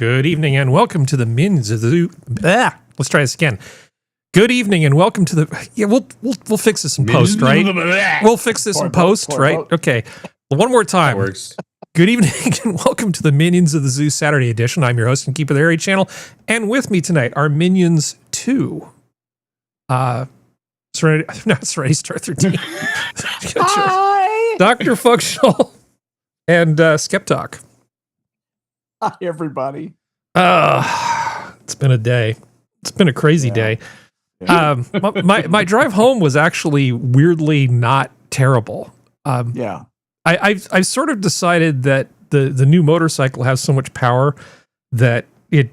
Good evening and welcome to the Minions of the Zoo. Let's try this again. Good evening and welcome to the. Yeah, we'll fix this in post, right? We'll fix this in post, right? Okay. One more time. That works. Good evening and welcome to the Minions of the Zoo Saturday edition. I'm your host and keeper of the Area Channel, and with me tonight are Minions 2. Serenity Star 13. Hi, DrFunctional and SkepTok. Hi, everybody. It's been a day. It's been a crazy day. Yeah. My drive home was actually weirdly not terrible. I've sort of decided that the new motorcycle has so much power that it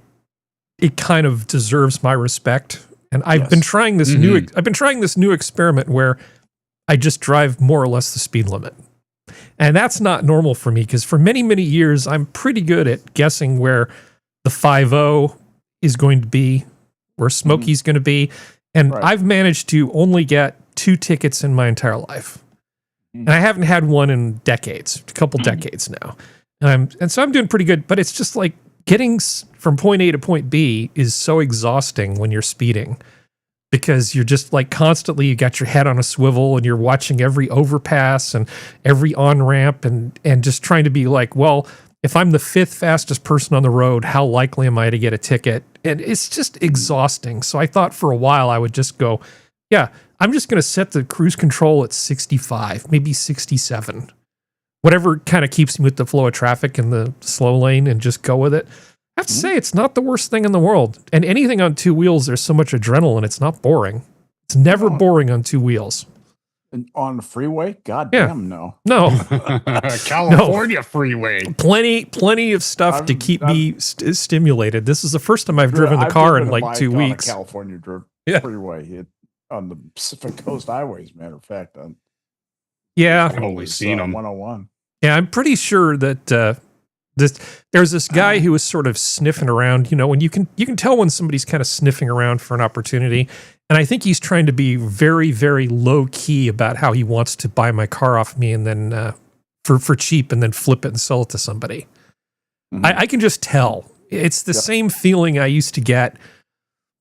kind of deserves my respect. And I've been trying this new experiment where I just drive more or less the speed limit. And that's not normal for me because for many, many years, I'm pretty good at guessing where the 5.0 is going to be, where Smokey's going to be. And I've managed to only get 2 tickets in my entire life. And I haven't had one in decades, a couple decades now. And so I'm doing pretty good, but it's just like getting from point A to point B is so exhausting when you're speeding. Because you're just like constantly, you got your head on a swivel and you're watching every overpass and every on-ramp and just trying to be like, well, if I'm the 5th fastest person on the road, how likely am I to get a ticket? And it's just exhausting. So I thought for a while I would just go, yeah, I'm just going to set the cruise control at 65, maybe 67. Whatever kind of keeps me with the flow of traffic in the slow lane and just go with it. I have to say, it's not the worst thing in the world. And anything on 2 wheels, there's so much adrenaline, it's not boring. It's never boring on 2 wheels. And on the freeway? God damn, no. No. California freeway. Plenty of stuff to keep me stimulated. This is the first time I've driven the car in like 2 weeks. On a California freeway on the Pacific Coast highways, matter of fact. I've only seen them. 101. Yeah, I'm pretty sure that there's this guy who was sort of sniffing around, when you can tell when somebody's kind of sniffing around for an opportunity. And I think he's trying to be very, very low key about how he wants to buy my car off me and then for cheap and then flip it and sell it to somebody. I can just tell. It's the same feeling I used to get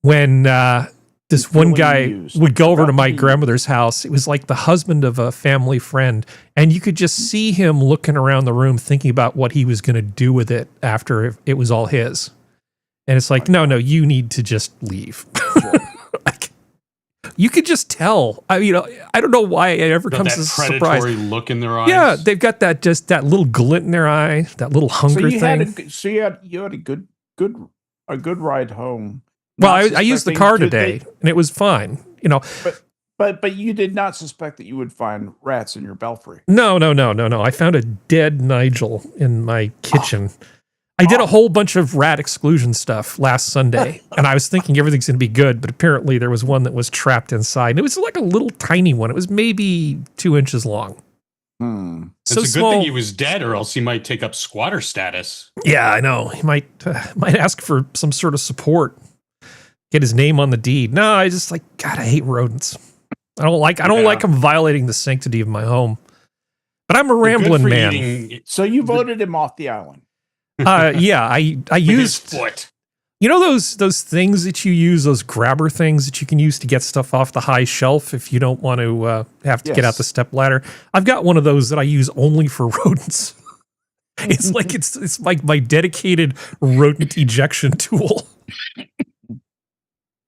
when this one guy would go over to my grandmother's house. It was like the husband of a family friend. And you could just see him looking around the room thinking about what he was going to do with it after it was all his. And it's like, no, you need to just leave. You could just tell. I don't know why it ever comes as a surprise. Predatory look in their eyes. Yeah, they've got that little glint in their eye, that little hunger thing. You had a good ride home. Well, I used the car today, and it was fine. But you did not suspect that you would find rats in your belfry. No. I found a dead Nigel in my kitchen. I did a whole bunch of rat exclusion stuff last Sunday, and I was thinking everything's going to be good, but apparently there was one that was trapped inside. And it was like a little tiny one. It was maybe 2 inches long. It's a good thing he was dead, or else he might take up squatter status. Yeah, I know. He might ask for some sort of support. Get his name on the deed. No, I just God, I hate rodents. I don't like them violating the sanctity of my home. But I'm a rambling man. So you voted him off the island. Yeah, I used foot. Those things that you use, those grabber things that you can use to get stuff off the high shelf if you don't want to have to get out the step ladder. I've got one of those that I use only for rodents. It's like it's like my dedicated rodent ejection tool.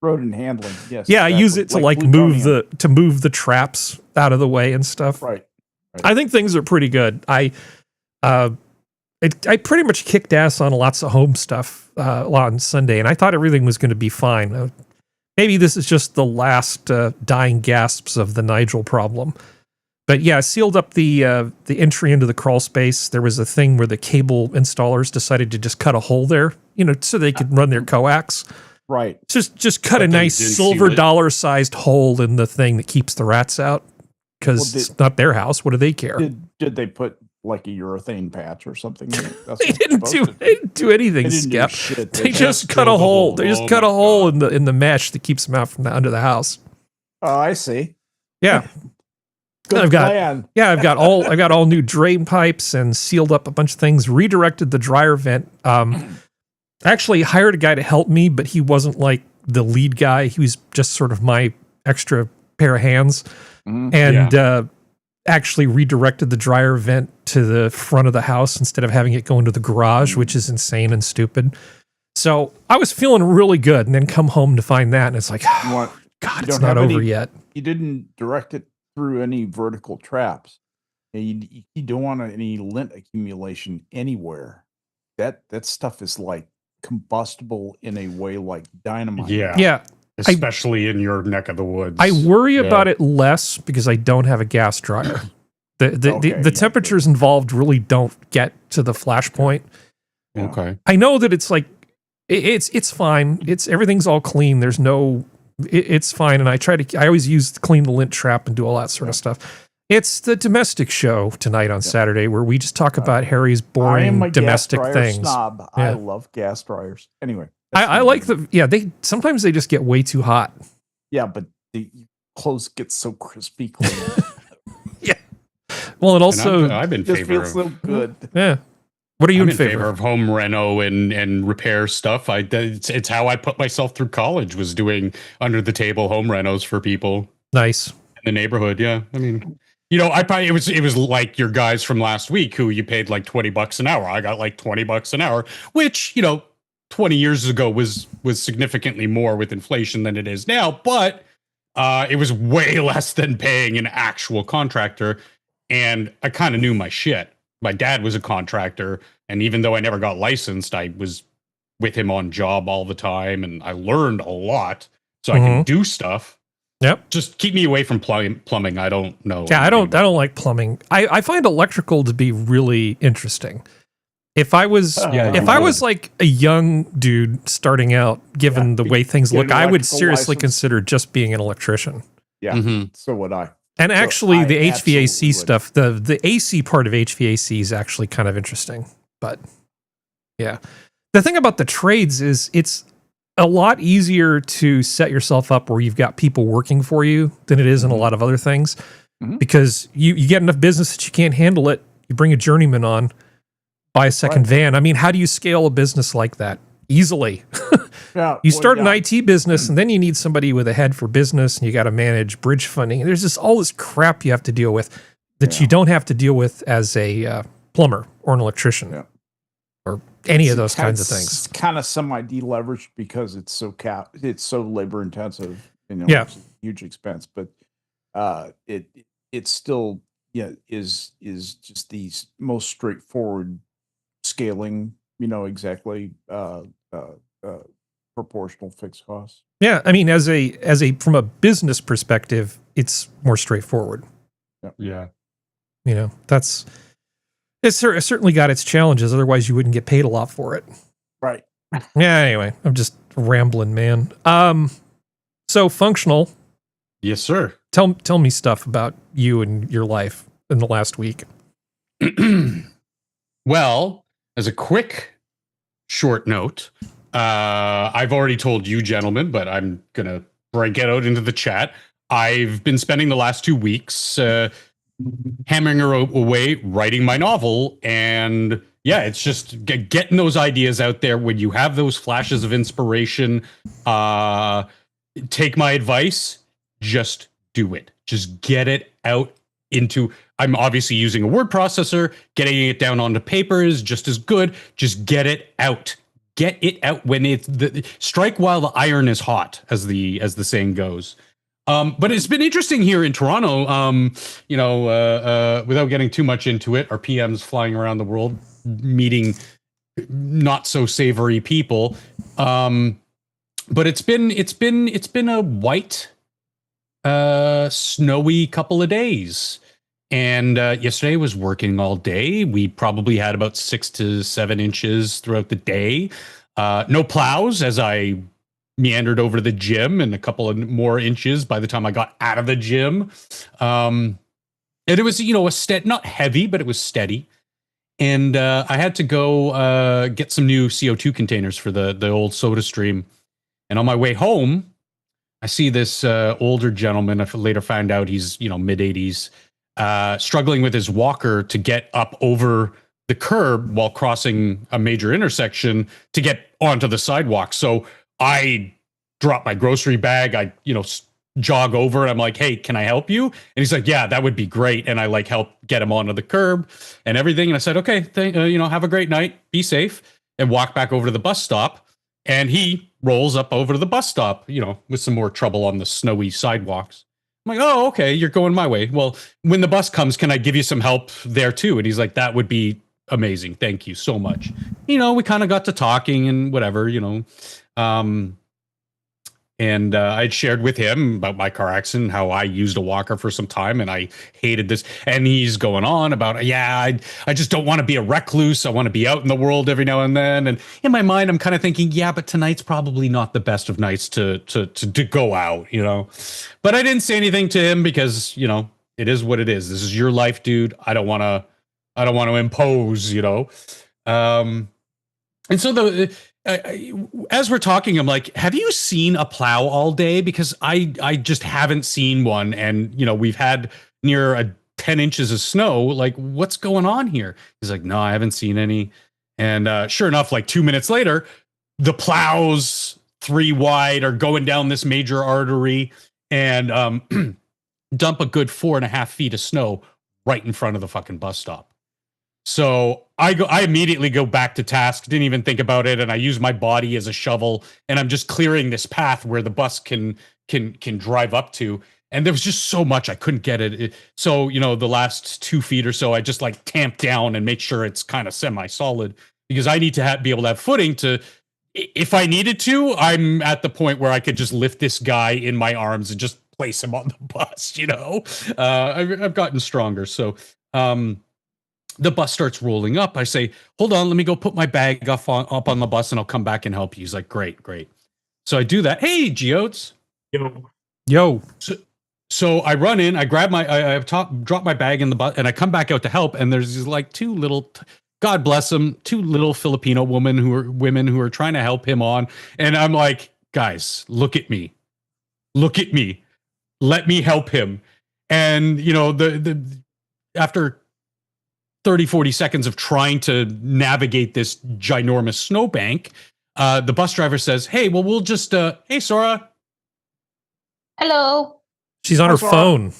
Rodent handling, yes. Yeah, exactly. I use it to move the traps out of the way and stuff. Right. I think things are pretty good. I pretty much kicked ass on lots of home stuff on Sunday, and I thought everything was going to be fine. Maybe this is just the last dying gasps of the Nigel problem. But yeah, I sealed up the entry into the crawl space. There was a thing where the cable installers decided to just cut a hole there, so they could run their coax. Right. Just cut a nice silver dollar-sized hole in the thing that keeps the rats out, because it's not their house. What do they care? Did they put like a urethane patch or something? They didn't do anything, Skep. They just cut a hole. They just cut a hole in the mesh that keeps them out from under the house. Oh, I see. Yeah. I've got all new drain pipes and sealed up a bunch of things. Redirected the dryer vent. actually hired a guy to help me, but he wasn't like the lead guy. He was just sort of my extra pair of hands, and actually redirected the dryer vent to the front of the house instead of having it go into the garage, which is insane and stupid. So I was feeling really good, and then come home to find that, and it's like, God, it's not over yet. You didn't direct it through any vertical traps. You don't want any lint accumulation anywhere. That stuff is like combustible in a way like dynamite. Yeah. Especially in your neck of the woods. I worry about it less because I don't have a gas dryer. The temperatures involved really don't get to the flash point. Okay. I know that it's like it's fine. Everything's all clean. There's no it's fine, and I always clean the lint trap and do all that sort of stuff. It's the domestic show tonight on Saturday where we just talk about Harry's boring domestic things. Snob. I love gas dryers. Anyway. I like they sometimes they just get way too hot. Yeah, but the clothes get so crispy clean. Yeah. Well, and also I'm in favor feels so good. Yeah. What are you in favor of? Home reno and repair stuff. It's how I put myself through college, was doing under the table home renos for people. Nice. In the neighborhood, yeah. I mean, it was like your guys from last week who you paid like $20 an hour. I got like $20 an hour, which, 20 years ago was significantly more with inflation than it is now, but it was way less than paying an actual contractor. And I kind of knew my shit. My dad was a contractor, and even though I never got licensed, I was with him on job all the time, and I learned a lot, so I can do stuff. Yep. Just keep me away from plumbing. I don't know. Yeah, I don't like plumbing. I find electrical to be really interesting. If I was like a young dude starting out, given the way things look, I would seriously consider just being an electrician. Yeah, so would I. And actually, the HVAC stuff, the AC part of HVAC is actually kind of interesting. But yeah, the thing about the trades is it's a lot easier to set yourself up where you've got people working for you than it is in a lot of other things, because you get enough business that you can't handle it. You bring a journeyman on, buy a second van. I mean, how do you scale a business like that? Easily. You start an IT business, and then you need somebody with a head for business, and you got to manage bridge funding. And there's just all this crap you have to deal with that you don't have to deal with as a plumber or an electrician or any of those kinds of things. It's kind of semi-deleveraged because it's so labor intensive. It's a huge expense, but it still is just the most straightforward scaling. Exactly. Proportional fixed costs. Yeah, I mean, as a from a business perspective, it's more straightforward. Yeah. It's certainly got its challenges. Otherwise, you wouldn't get paid a lot for it. Right. Yeah. Anyway, I'm just rambling, man. So functional. Yes, sir. Tell me stuff about you and your life in the last week. Well, as a quick, short note, I've already told you, gentlemen, but I'm going to break it out into the chat. I've been spending the last 2 weeks hammering away writing my novel. And it's just getting those ideas out there. When you have those flashes of inspiration, take my advice, just do it. Just get it out into... I'm obviously using a word processor. Getting it down onto paper is just as good. Just get it out. Get it out when it's strike while the iron is hot, as the saying goes. But it's been interesting here in Toronto. Without getting too much into it, our PM's flying around the world, meeting not so savory people. But it's been a white, snowy couple of days. And yesterday was working all day. We probably had about 6 to 7 inches throughout the day. No plows as I meandered over to the gym, and a couple of more inches by the time I got out of the gym. And it was, not heavy, but it was steady. And I had to go get some new CO2 containers for the old soda stream. And on my way home, I see this older gentleman. I later found out he's, mid-80s. Struggling with his walker to get up over the curb while crossing a major intersection to get onto the sidewalk. So I drop my grocery bag. I, jog over and I'm like, hey, can I help you? And he's like, yeah, that would be great. And I like help get him onto the curb and everything. And I said, okay, have a great night. Be safe. And walk back over to the bus stop. And he rolls up over to the bus stop, with some more trouble on the snowy sidewalks. I'm like, oh, okay, you're going my way. Well, when the bus comes, can I give you some help there too? And he's like, that would be amazing. Thank you so much. We kind of got to talking and whatever, and I'd shared with him about my car accident, how I used a walker for some time and I hated this. And he's going on about, I just don't want to be a recluse. I want to be out in the world every now and then. And in my mind, I'm kind of thinking, yeah, but tonight's probably not the best of nights to go out, But I didn't say anything to him because, it is what it is. This is your life, dude. I don't want to impose, And so as we're talking, I'm like, have you seen a plow all day? Because I just haven't seen one. And, we've had near 10 inches of snow. Like, what's going on here? He's like, no, I haven't seen any. And sure enough, like 2 minutes later, the plows 3 wide are going down this major artery and dump a good 4.5 feet of snow right in front of the fucking bus stop. So I immediately go back to task, didn't even think about it, and I use my body as a shovel, and I'm just clearing this path where the bus can drive up to. And there was just so much I couldn't get it. So, the last 2 feet or so, I just like tamp down and make sure it's kind of semi-solid because I need to be able to have footing to, if I needed to, I'm at the point where I could just lift this guy in my arms and just place him on the bus, I've gotten stronger. So, the bus starts rolling up. I say, hold on, let me go put my bag up on the bus and I'll come back and help you. He's like, great. So I do that. Hey, Geodes. Yo. So I run in, I grab drop my bag in the bus and I come back out to help. And there's these like 2 little, God bless them, 2 little Filipino women who are trying to help him on. And I'm like, guys, look at me. Let me help him. And, after 30, 40 seconds of trying to navigate this ginormous snowbank, the bus driver says, hey, well, we'll just, hey, Sora. Hello. She's on her phone.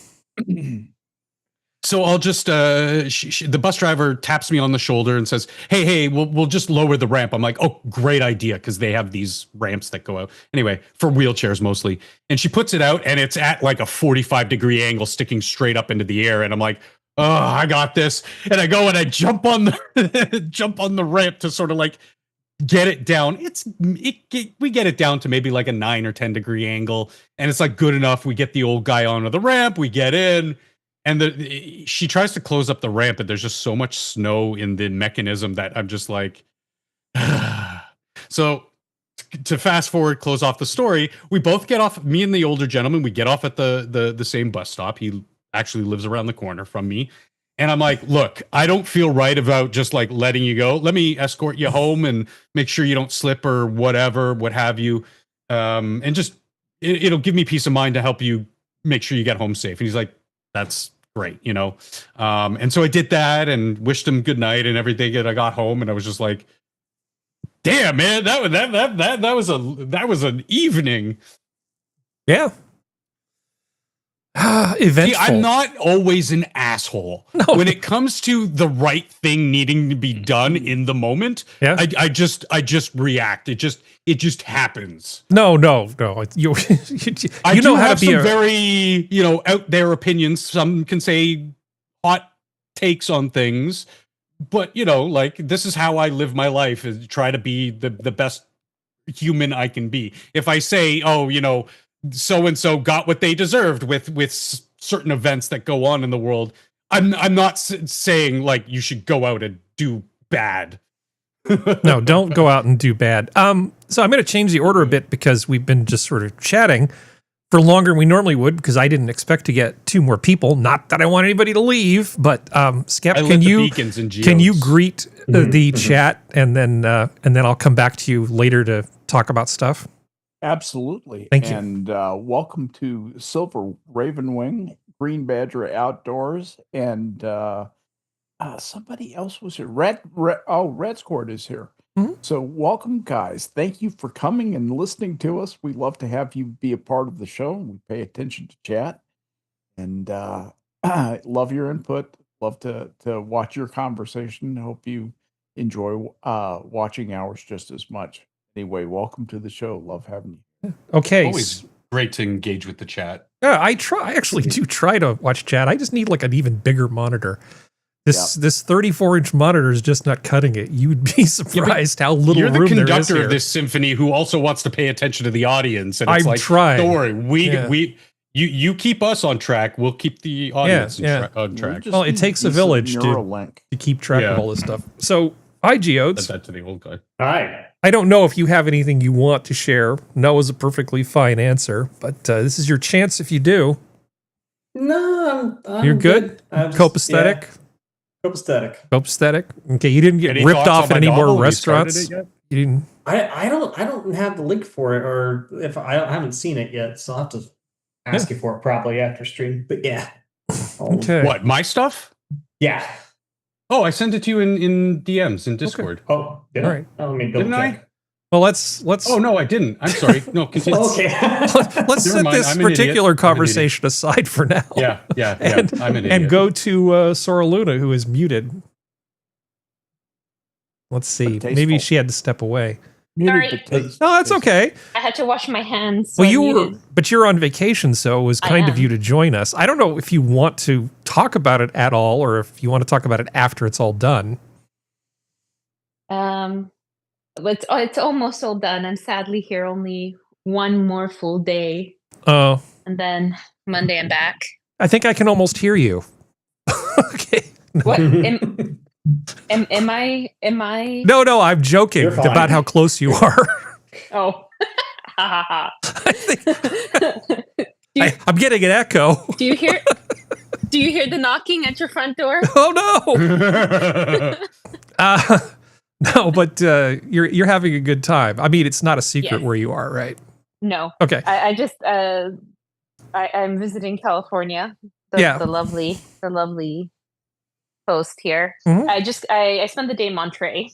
So I'll just, the bus driver taps me on the shoulder and says, hey, we'll just lower the ramp. I'm like, oh, great idea. Cause they have these ramps that go out anyway for wheelchairs mostly. And she puts it out and it's at like a 45-degree angle sticking straight up into the air. And I'm like, oh, I got this. And I go and I jump on the ramp to sort of like get it down. We get it down to maybe like a 9 or 10-degree angle. And it's like good enough. We get the old guy onto the ramp. We get in. And she tries to close up the ramp, but there's just so much snow in the mechanism that I'm just like, so to fast forward, close off the story, we both get off, me and the older gentleman, we get off at the same bus stop. He actually lives around the corner from me. And I'm like, look, I don't feel right about just like letting you go. Let me escort you home and make sure you don't slip or whatever, what have you. And just, it'll give me peace of mind to help you make sure you get home safe. And he's like, that's great, and so I did that and wished him good night and everything. And I got home and I was just like, damn, man, that was an evening. Yeah. Eventful. See, I'm not always an asshole. No. When it comes to the right thing needing to be done in the moment, yeah. I just react. It just happens. No. You know how to be some very, out there opinions. Some can say hot takes on things, but like this is how I live my life, is try to be the best human I can be. If I say, oh, so-and-so got what they deserved with certain events that go on in the world, I'm not saying like you should go out and do bad. No, don't go out and do bad. So I'm going to change the order a bit because we've been just sort of chatting for longer than we normally would, because I didn't expect to get 2 more people. Not that I want anybody to leave, but Skep, can you greet the chat and then I'll come back to you later to talk about stuff. Absolutely. Thank you. And welcome to Silver Ravenwing, Green Badger Outdoors, and somebody else was here. Red Squad is here. So welcome, guys. Thank you for coming and listening to us. We love to have you be a part of the show. We pay attention to chat and love your input. Love to watch your conversation. Hope you enjoy watching ours just as much. Anyway, welcome to the show. Love having you. Okay. Always great to engage with the chat. Yeah, I actually do try to watch chat. I just need like an even bigger monitor. This 34-inch monitor is just not cutting it. You'd be surprised how little room there is. You're the conductor of this symphony who also wants to pay attention to the audience. And it's I'm trying. Don't worry, you keep us on track. We'll keep the audience on track. Well, it takes a village to keep track of all this stuff. So, hi, Geodes. That to the old guy. Hi. I don't know if you have anything you want to share. No is a perfectly fine answer, but this is your chance if you do. No, I'm You're good? Copacetic? Yeah. Copacetic. Copacetic? Okay, you didn't get ripped off at any more restaurants? You didn't? I don't have the link for it, or if I haven't seen it yet, so I'll have to ask you for it probably after stream. But yeah. Okay. What, my stuff? Yeah. Oh, I sent it to you in DMs in Discord. Okay. Oh, did all right. Let me didn't check. I? Well, let's. Oh no, I didn't. I'm sorry. No, continue. Okay. let's set this particular conversation aside for now. Yeah. I'm an idiot. And go to Sora Luna, who is muted. Let's see. Maybe she had to step away. Sorry. No, that's okay. I had to wash my hands. So but you're on vacation, so it was kind of you to join us. I don't know if you want to talk about it at all, or if you want to talk about it after it's all done. It's almost all done. I'm sadly here only one more full day. Oh. And then Monday I'm back. I think I can almost hear you. Okay. What? Am I? No, I'm joking about how close you are. Oh. Ha ha ha. I'm getting an echo. Do you hear the knocking at your front door? Oh no. No, but you're having a good time. I mean, it's not a secret where you are, right? No. Okay. I just I'm visiting California. The lovely coast here. Mm-hmm. I spent the day in Monterey.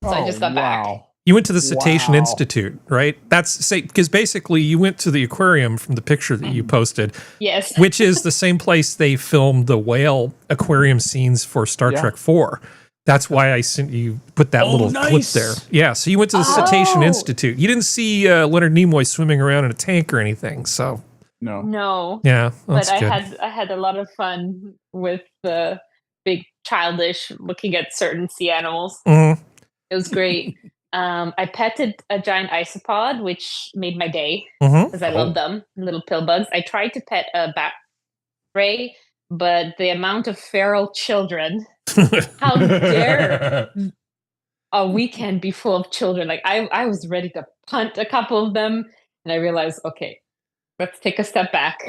So I just got back. You went to the Cetacean Institute, right? Because basically you went to the aquarium from the picture that you posted. Yes. Which is the same place they filmed the whale aquarium scenes for Star Trek 4. That's why I sent you put that little clip there. Yeah, so you went to the Cetacean Institute. You didn't see Leonard Nimoy swimming around in a tank or anything, so no. Yeah, but I had a lot of fun with the big childish looking at certain sea animals. Mm-hmm. It was great. I petted a giant isopod, which made my day because I love them, little pill bugs. I tried to pet a bat ray, but the amount of feral children. How dare a weekend be full of children? Like I was ready to punt a couple of them, and I realized, okay, let's take a step back.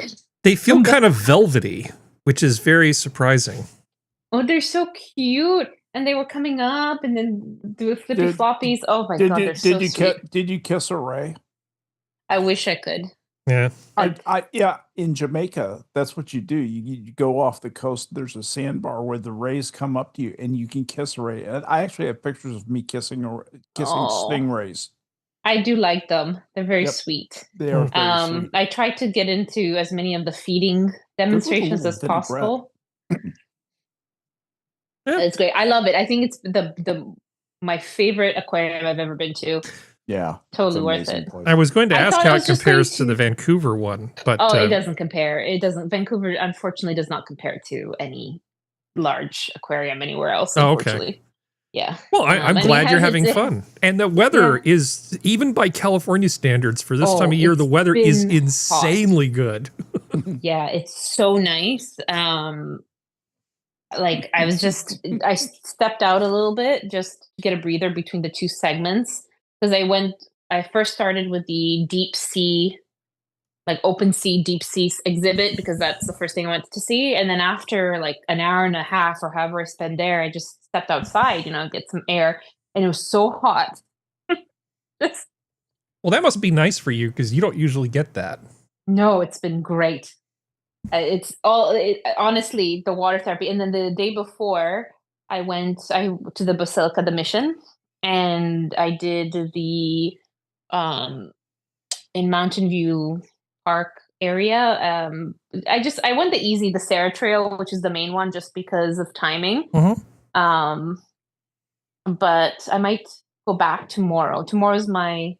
They feel kind of velvety, which is very surprising. Oh, they're so cute, and they were coming up, and then do flippy floppies. Oh my god, they're so sweet. Did you kiss a ray? I wish I could. Yeah. In Jamaica, that's what you do. You go off the coast. There's a sandbar where the rays come up to you, and you can kiss a ray. And I actually have pictures of me kissing stingrays. I do like them. They're very sweet. They are very sweet. I try to get into as many of the feeding demonstrations as possible. It's great. I love it. I think it's my favorite aquarium I've ever been to. Yeah, totally worth it. Place. I was going to ask how it compares to the Vancouver one, but it doesn't compare. It doesn't. Vancouver, unfortunately, does not compare to any large aquarium anywhere else. Unfortunately. Okay. Yeah. Well, I'm glad you're having fun, and the weather is, even by California standards, for this time of year, the weather is insanely good. Yeah, it's so nice. Like I stepped out a little bit just to get a breather between the two segments. Because I first started with the deep sea, like open sea, deep sea exhibit, because that's the first thing I went to see. And then after like an hour and a half or however I spent there, I just stepped outside, get some air. And it was so hot. Well, that must be nice for you because you don't usually get that. No, it's been great. Honestly, the water therapy. And then the day before, I went to the Basilica, the Mission. and I did the in Mountain View Park area. I went the easy, the Sarah Trail, which is the main one, just because of timing. But I might go back tomorrow. Tomorrow's my.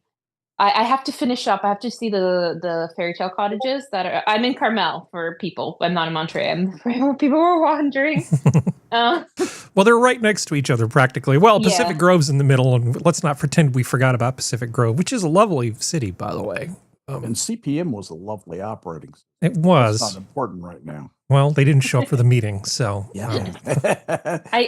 I have to finish up. I have to see the fairy tale cottages that are. I'm in Carmel for people. I'm not in Montreal. I'm for people who are wandering. Well, they're right next to each other practically. Well, Pacific Grove's in the middle, and let's not pretend we forgot about Pacific Grove, which is a lovely city, by the way. And CPM was a lovely operating system. It was. It's not important right now. Well, they didn't show up for the meeting, so. Yeah. I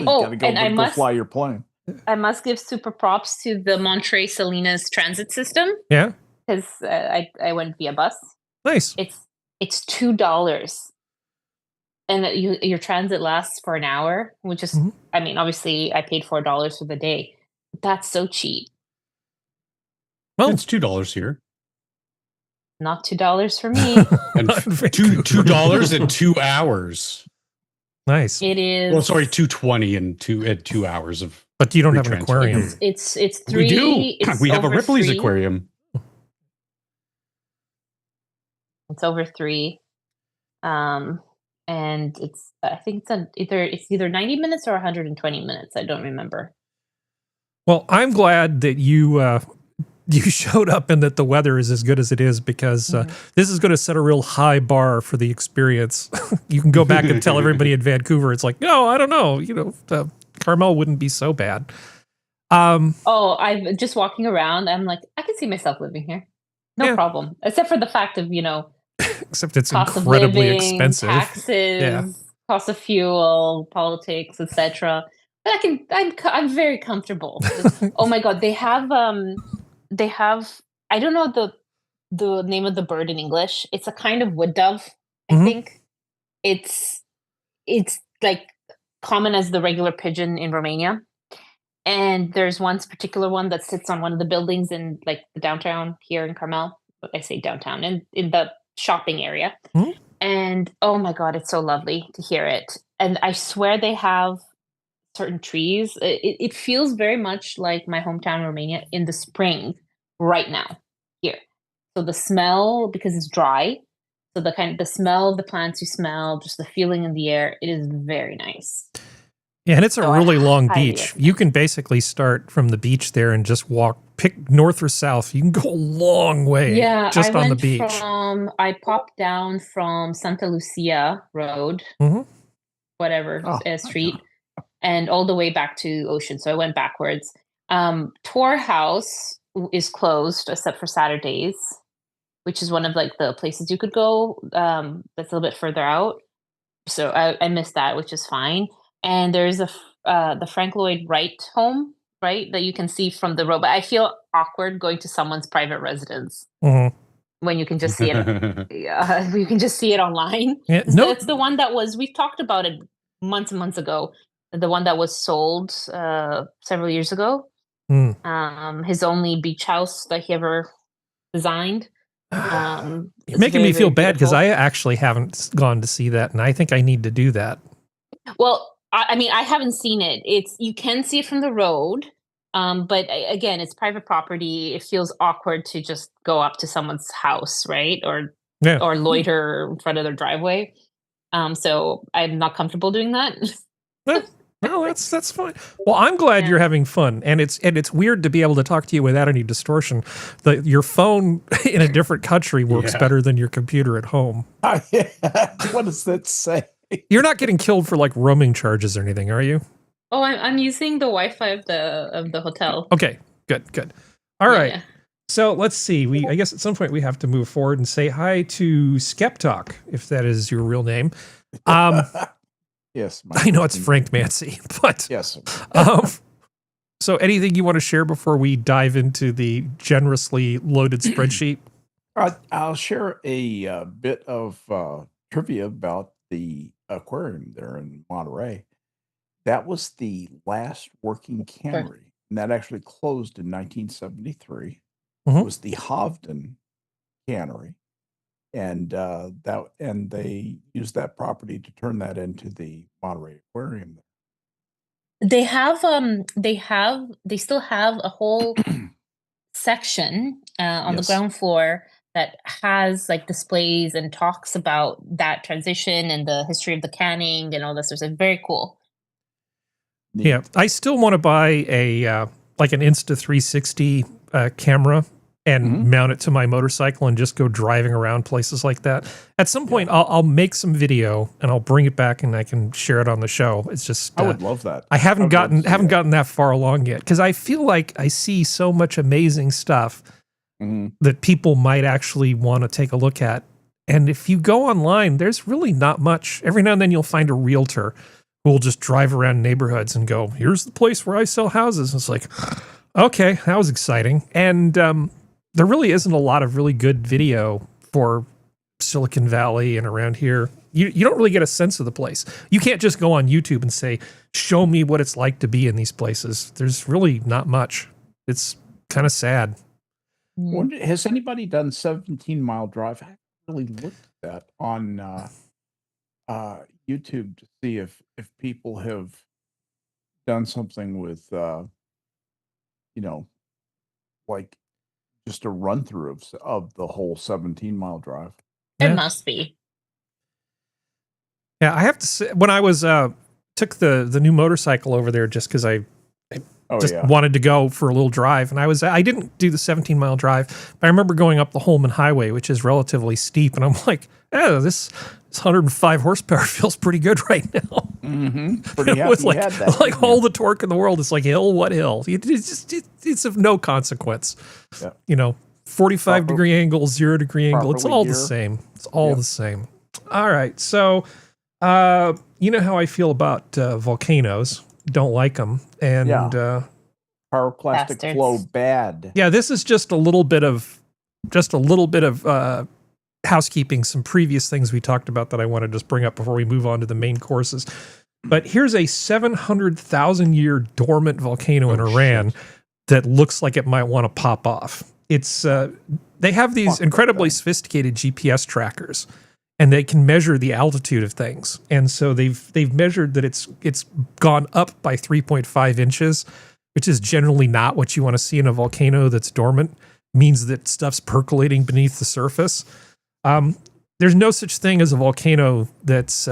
must fly your plane. I must give super props to the Monterey Salinas transit system. Yeah. Because I went via bus. Nice. It's $2. And your transit lasts for an hour, which is, I mean, obviously I paid $4 for the day. That's so cheap. Well, it's $2 here. Not $2 for me. And $2 in 2 hours. Nice. It is. Well, sorry, $2.20 in 2 hours of. But you don't have an aquarium. It's $3. We do. We have a Ripley's aquarium. It's over $3. And I think it's either 90 minutes or 120 minutes. I don't remember. Well, I'm glad that you showed up and that the weather is as good as it is, because this is going to set a real high bar for the experience. You can go back and tell everybody in Vancouver, it's like, no, I don't know, Carmel wouldn't be so bad. I'm just walking around. I'm like, I can see myself living here. No problem. Except for the fact of, except it's incredibly expensive. Taxes, cost of fuel, politics, etc. But I'm very comfortable. Oh my God, they have I don't know the name of the bird in English. It's a kind of wood dove, I think. It's like common as the regular pigeon in Romania. And there's one particular one that sits on one of the buildings in like the downtown here in Carmel. I say downtown, in the shopping area. And oh my God, it's so lovely to hear it. And I swear they have certain trees. It feels very much like my hometown Romania in the spring right now here. So the smell, because it's dry, so the smell of the plants you smell, just the feeling in the air, it is very nice. Yeah, and it's a really long beach. You can basically start from the beach there and just pick north or south. You can go a long way just on the beach. I popped down from Santa Lucia Road, street, and all the way back to Ocean. So I went backwards. TUES House is closed except for Saturdays, which is one of like the places you could go. That's a little bit further out. So I missed that, which is fine. And there's the Frank Lloyd Wright home, right, that you can see from the road. But I feel awkward going to someone's private residence when you can just see it. You can just see it online. Yeah, it's the one that we've talked about it months and months ago. The one that was sold several years ago. His only beach house that he ever designed. You're making me feel bad because I actually haven't gone to see that, and I think I need to do that. Well, I mean, I haven't seen it. You can see it from the road, but again, it's private property. It feels awkward to just go up to someone's house, right? Or loiter in front of their driveway. So I'm not comfortable doing that. No, that's fine. Well, I'm glad you're having fun, and it's weird to be able to talk to you without any distortion. Your phone in a different country works better than your computer at home. What does that say? You're not getting killed for like roaming charges or anything, are you? Oh, I'm using the Wi-Fi of the hotel. Okay, good. All right. So let's see. I guess at some point we have to move forward and say hi to SkepTok, if that is your real name. Yes, I know it's Frank Mancy, but yes. So anything you want to share before we dive into the generously loaded spreadsheet? I'll share a bit of trivia about the aquarium there in Monterey. That was the last working cannery, and that actually closed in 1973. It was the Hovden cannery, and they used that property to turn that into the Monterey Aquarium. They still have a whole section on the ground floor that has like displays and talks about that transition and the history of the canning and all this. It's very cool. Neat. Yeah, I still want to buy a like an Insta360 camera and mount it to my motorcycle and just go driving around places like that. At some point, I'll make some video and I'll bring it back and I can share it on the show. It's just I would love that. I haven't gotten that far along yet because I feel like I see so much amazing stuff that people might actually want to take a look at. And if you go online, there's really not much. Every now and then you'll find a realtor who will just drive around neighborhoods and go, "Here's the place where I sell houses." And it's like, okay, that was exciting. And there really isn't a lot of really good video for Silicon Valley and around here. You don't really get a sense of the place. You can't just go on YouTube and say, "Show me what it's like to be in these places." There's really not much. It's kind of sad. Has anybody done 17 Mile Drive? I haven't really looked at that on YouTube to see if people have done something with, like just a run through of the whole 17 Mile Drive. There must be. Yeah, I have to say, when I was took the new motorcycle over there just because I wanted to go for a little drive, and I didn't do the 17 Mile Drive, but I remember going up the Holman Highway, which is relatively steep, and I'm like, this 105 horsepower feels pretty good right now. With like all the torque in the world. It's like, hill, what hill? It's of no consequence. Yeah. 45-degree angle, 0-degree angle. It's all the same. It's all the same. All right. So, you know how I feel about volcanoes. Don't like them. And pyroclastic flow bad. Yeah, this is just a little bit of housekeeping, some previous things we talked about that I want to just bring up before we move on to the main courses. But here's a 700,000-year dormant volcano in Iran that looks like it might want to pop off. It's they have these incredibly sophisticated GPS trackers, and they can measure the altitude of things. And so they've measured that it's gone up by 3.5 inches, which is generally not what you want to see in a volcano that's dormant. Means that stuff's percolating beneath the surface. There's no such thing as a volcano that's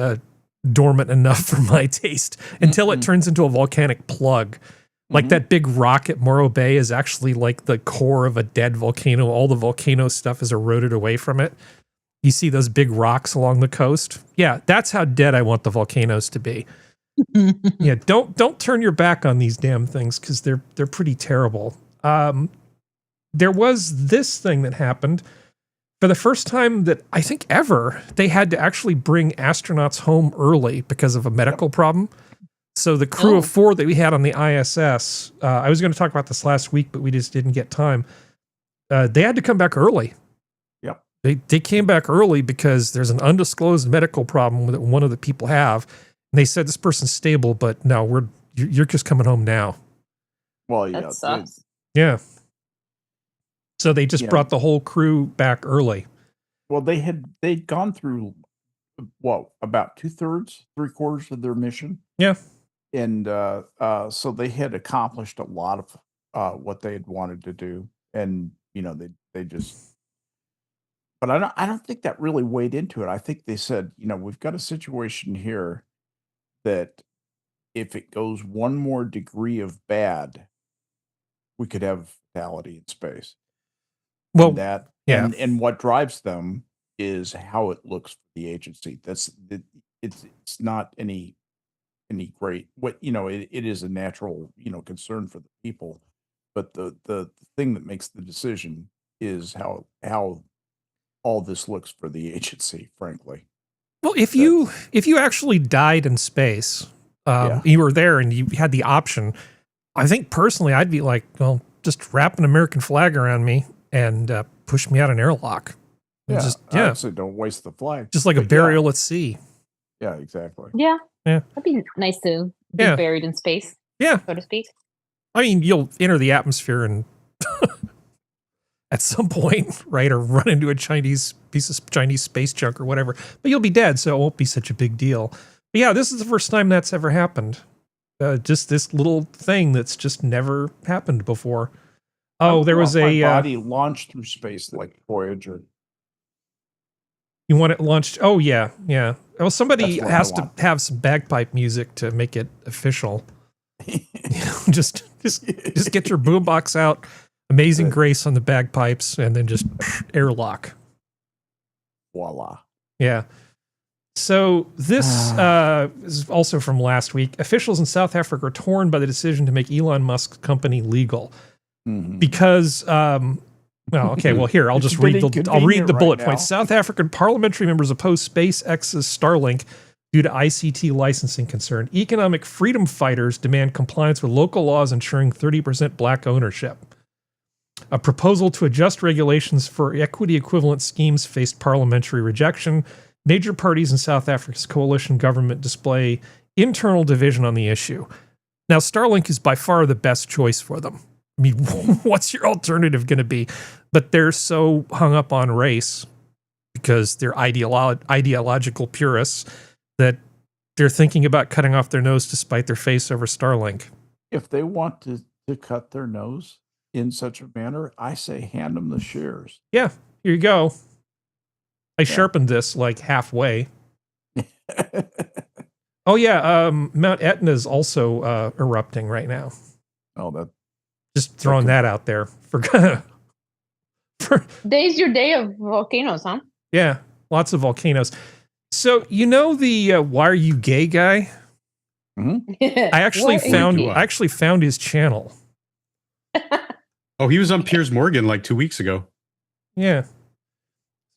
dormant enough for my taste until it turns into a volcanic plug. Like that big rock at Morro Bay is actually like the core of a dead volcano. All the volcano stuff is eroded away from it. You see those big rocks along the coast? Yeah, that's how dead I want the volcanoes to be. Yeah, don't turn your back on these damn things because they're pretty terrible. There was this thing that happened. For the first time that I think ever, they had to actually bring astronauts home early because of a medical problem. So the crew of 4 that we had on the ISS, I was going to talk about this last week, but we just didn't get time. They had to come back early. Yep. They came back early because there's an undisclosed medical problem that one of the people have. And they said this person's stable, but no, you're just coming home now. Well, yeah. That sucks. Yeah. So they just brought the whole crew back early. Well, they'd gone through about 2/3, 3/4 of their mission. Yeah. And so they had accomplished a lot of what they had wanted to do. And, they just, but I don't think that really weighed into it. I think they said, we've got a situation here that if it goes one more degree of bad, we could have fatality in space. Well, and what drives them is how it looks for the agency. It's not any great. It is a natural concern for the people, but the thing that makes the decision is how all this looks for the agency. Frankly, well, if you actually died in space, you were there and you had the option. I think personally, I'd be like, well, just wrap an American flag around me and push me out an airlock. Honestly, don't waste the flag. Just like a burial at sea. Yeah, exactly. Yeah. Yeah. That'd be nice to be buried in space. Yeah. So to speak. I mean, you'll enter the atmosphere and at some point, right, or run into a Chinese piece of Chinese space junk or whatever, but you'll be dead, so it won't be such a big deal. But yeah, this is the first time that's ever happened. just this little thing that's just never happened before. Oh, there was a body launched through space like Voyager. You want it launched? Oh yeah. Well, somebody has to have some bagpipe music to make it official. just get your boombox out. Amazing Grace on the bagpipes, and then just airlock. Voila. Yeah. So this is also from last week. Officials in South Africa are torn by the decision to make Elon Musk's company legal because. Here I'll just read the bullet points. South African parliamentary members oppose SpaceX's Starlink due to ICT licensing concern. Economic freedom fighters demand compliance with local laws ensuring 30% black ownership. A proposal to adjust regulations for equity equivalent schemes faced parliamentary rejection. Major parties in South Africa's coalition government display internal division on the issue. Now, Starlink is by far the best choice for them. I mean, what's your alternative going to be? But they're so hung up on race because they're ideological purists that they're thinking about cutting off their nose to spite their face over Starlink. If they want to cut their nose in such a manner, I say hand them the shares. Yeah, here you go. I sharpened this like halfway. Oh yeah, Mount Etna is also erupting right now. Oh, that. Just throwing that out there. Today's your day of volcanoes, huh? Yeah, lots of volcanoes. So you know the "Why Are You Gay" guy? Mm-hmm. I actually found his channel. Oh, he was on Piers Morgan like 2 weeks ago. Yeah.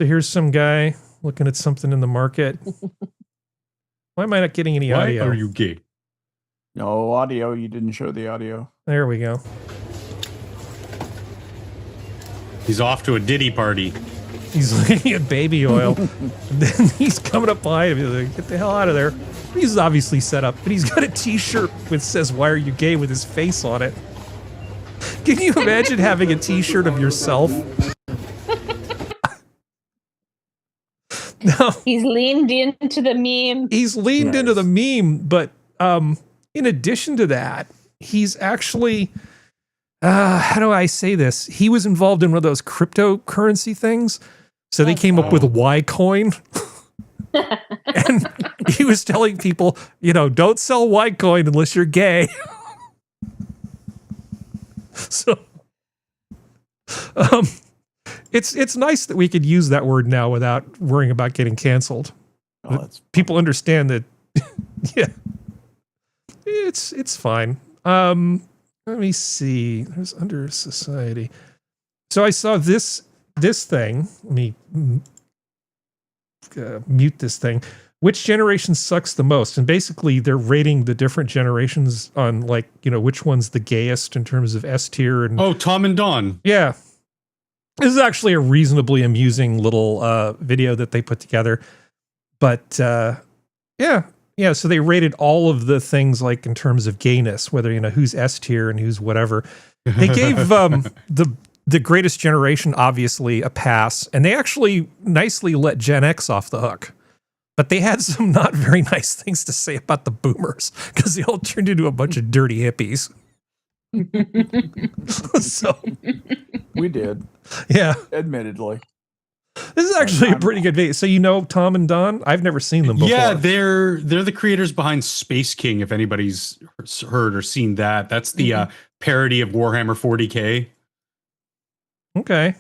So here's some guy looking at something in the market. Why am I not getting any audio? Why are you gay? No audio. You didn't show the audio. There we go. He's off to a Diddy party. He's looking at baby oil. Then he's coming up behind him. He's like, get the hell out of there. He's obviously set up, but he's got a t-shirt which says, "Why are you gay?" with his face on it. Can you imagine having a t-shirt of yourself? No. He's leaned into the meme. He's leaned into the meme, but in addition to that, he's actually, how do I say this? He was involved in one of those cryptocurrency things. So they came up with Ycoin. And he was telling people, don't sell Ycoin unless you're gay. So it's nice that we could use that word now without worrying about getting canceled. People understand that. Yeah, it's fine. Let me see. There's under society. So I saw this thing. Let me mute this thing. Which generation sucks the most? And basically, they're rating the different generations on which one's the gayest in terms of S tier. And Tom and Dawn. Yeah. This is actually a reasonably amusing little video that they put together. But yeah, so they rated all of the things in terms of gayness, whether who's S tier and who's whatever. They gave the greatest generation obviously a pass, and they actually nicely let Gen X off the hook. But they had some not very nice things to say about the boomers because they all turned into a bunch of dirty hippies. So we did. Yeah. Admittedly. This is actually a pretty good video. So Tom and Don? I've never seen them before. Yeah, they're the creators behind Space King, if anybody's heard or seen that. That's the parody of Warhammer 40K. Okay.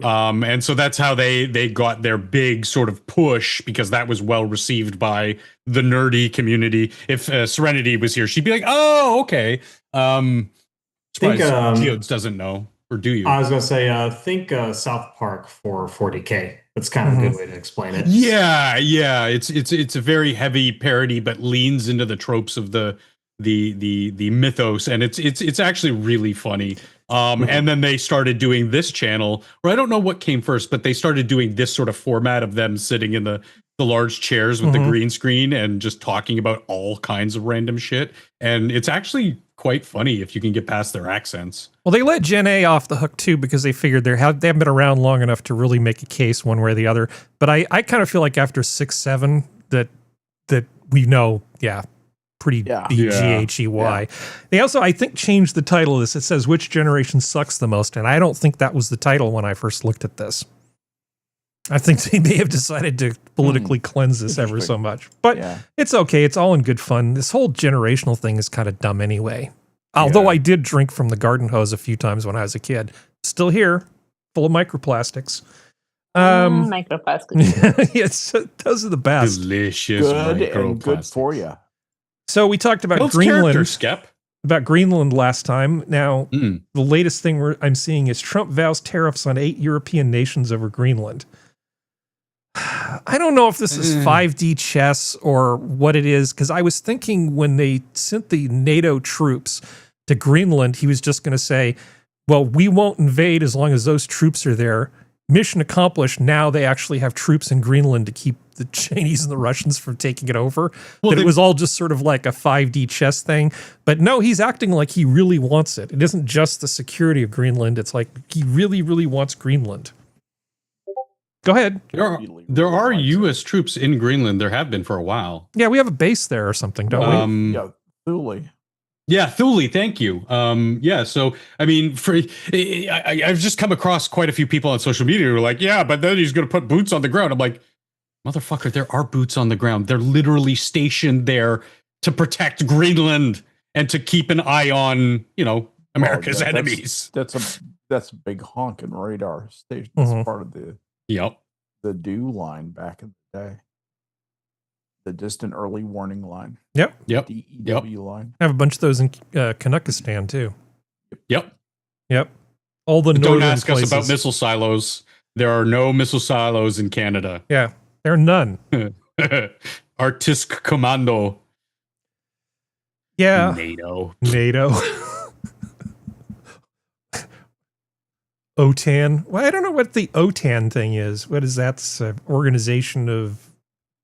And so that's how they got their big sort of push, because that was well received by the nerdy community. If Serenity was here, she'd be like, "Oh, okay." I think Geodes doesn't know, or do you? I was gonna say, think South Park for 40K. That's kind of a good way to explain it. Yeah. It's a very heavy parody, but leans into the tropes of the mythos, and it's actually really funny. And then they started doing this channel, or I don't know what came first, but they started doing this sort of format of them sitting in the large chairs with the green screen and just talking about all kinds of random shit. And it's actually quite funny if you can get past their accents. Well, they let Gen A off the hook too, because they figured they haven't been around long enough to really make a case one way or the other. But I kind of feel like after 6, 7 that we know, yeah, pretty BGHEY. Yeah. They also, I think, changed the title of this. It says, which generation sucks the most? And I don't think that was the title when I first looked at this. I think they may have decided to politically cleanse this ever so much. But it's okay. It's all in good fun. This whole generational thing is kind of dumb anyway. Although I did drink from the garden hose a few times when I was a kid. Still here, full of microplastics. Microplastics. Yes, those are the best. Delicious Good and good for you. So we talked about Greenland. Skep. About Greenland last time. Now, the latest thing I'm seeing is Trump vows tariffs on 8 European nations over Greenland. I don't know if this is 5D chess or what it is, because I was thinking when they sent the NATO troops to Greenland, he was just going to say, well, we won't invade as long as those troops are there. Mission accomplished. Now they actually have troops in Greenland to keep the Chinese and the Russians from taking it over. Well, it was all just sort of like a 5D chess thing. But no, he's acting like he really wants it. It isn't just the security of Greenland. It's like he really, really wants Greenland. Go ahead. There are U.S. troops in Greenland. There have been for a while. Yeah, we have a base there or something, don't we? Yeah, Thule. Yeah, Thule. Thank you. So I mean, I've just come across quite a few people on social media who are like, "Yeah, but then he's going to put boots on the ground." I'm like, motherfucker, there are boots on the ground. They're literally stationed there to protect Greenland and to keep an eye on, America's enemies. That's a big honking radar station. That's part of the DEW line back in the day. The distant early warning line. Yep. DEW line. I have a bunch of those in Kanukistan too. Yep. All the northern Don't ask places. us about missile silos. There are no missile silos in Canada. Yeah, there are none. Artisk Commando. Yeah. NATO. OTAN. Well, I don't know what the OTAN thing is. What is that? It's an organization of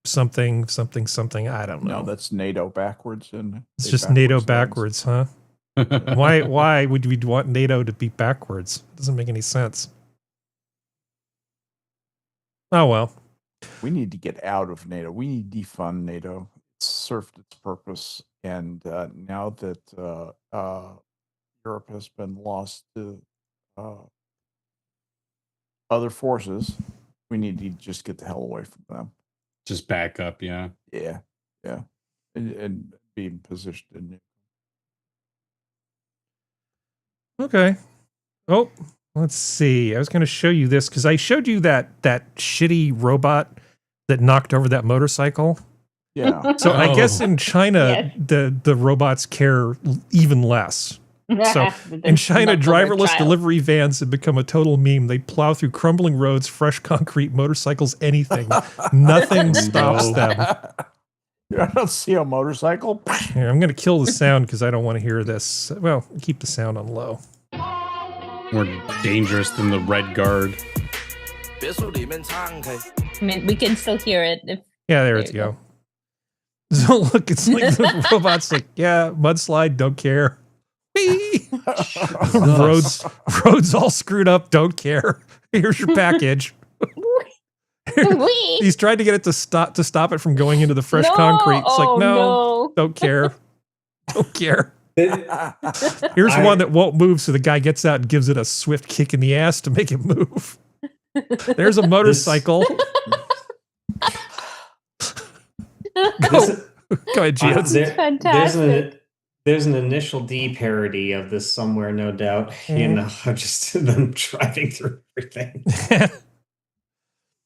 something. I don't know. No, that's NATO backwards. It's just NATO backwards, huh? Why would we want NATO to be backwards? It doesn't make any sense. Oh, well. We need to get out of NATO. We need to defund NATO. It's served its purpose. And now that Europe has been lost to other forces, we need to just get the hell away from them. Just back up, yeah. Yeah. And be in position. Okay. Oh, let's see. I was going to show you this because I showed you that shitty robot that knocked over that motorcycle. Yeah. So I guess in China, the robots care even less. So in China, driverless delivery vans have become a total meme. They plow through crumbling roads, fresh concrete, motorcycles, anything. Nothing stops them. I don't see a motorcycle. Here, I'm going to kill the sound because I don't want to hear this. Well, keep the sound on low. More dangerous than the Red Guard. I mean, we can still hear it. Yeah, there you go. So look, it's like the robot's like, yeah, mudslide, don't care. roads all screwed up, don't care. Here's your package. He's tried to get it to stop it from going into the fresh concrete. It's like, no, don't care. Don't care. Here's one that won't move, so the guy gets out and gives it a swift kick in the ass to make it move. There's a motorcycle. Go ahead, Gio. There's an Initial D parody of this somewhere, no doubt. Just them driving through everything.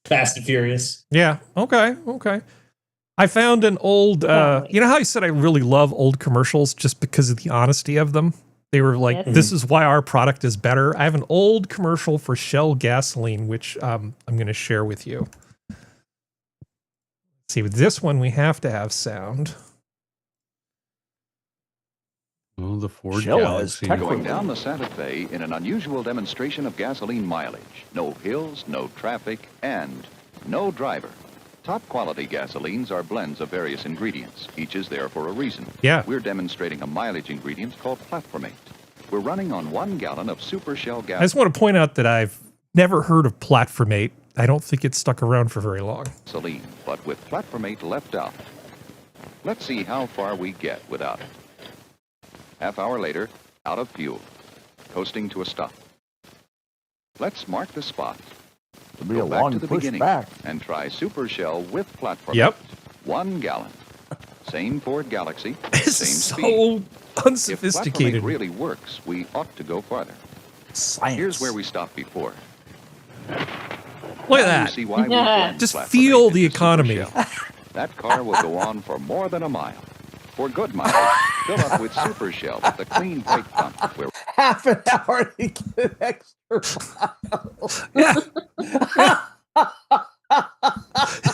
Fast and Furious. Yeah. Okay. I found an old, you know how I said I really love old commercials just because of the honesty of them? They were like, this is why our product is better. I have an old commercial for Shell gasoline, which I'm going to share with you. See, with this one, we have to have sound. Oh, the Ford Galaxy. Going down the Santa Fe in an unusual demonstration of gasoline mileage. No hills, no traffic, and no driver. Top quality gasolines are blends of various ingredients. Each is there for a reason. Yeah. We're demonstrating a mileage ingredient called Platformate. We're running on 1 gallon of Super Shell gasoline. I just want to point out that I've never heard of Platformate. I don't think it's stuck around for very long. But with Platformate left out. Let's see how far we get without it. Half hour later, out of fuel, coasting to a stop. Let's mark the spot. It'll be Go a back long to the push beginning back. and try Super Shell with platform. Yep. 1 gallon. Same Ford Galaxy, This same is speed. so If unsophisticated. platforming really works, we ought to go farther. Science. Here's where we stopped before. Look at Now you that. see why we blend Just platforming feel into the Super economy. Shell. That car will go on for more than a mile. For good mileage, fill up with Super Shell at the clean brake pump. Where half an hour to get an extra mile. Yeah.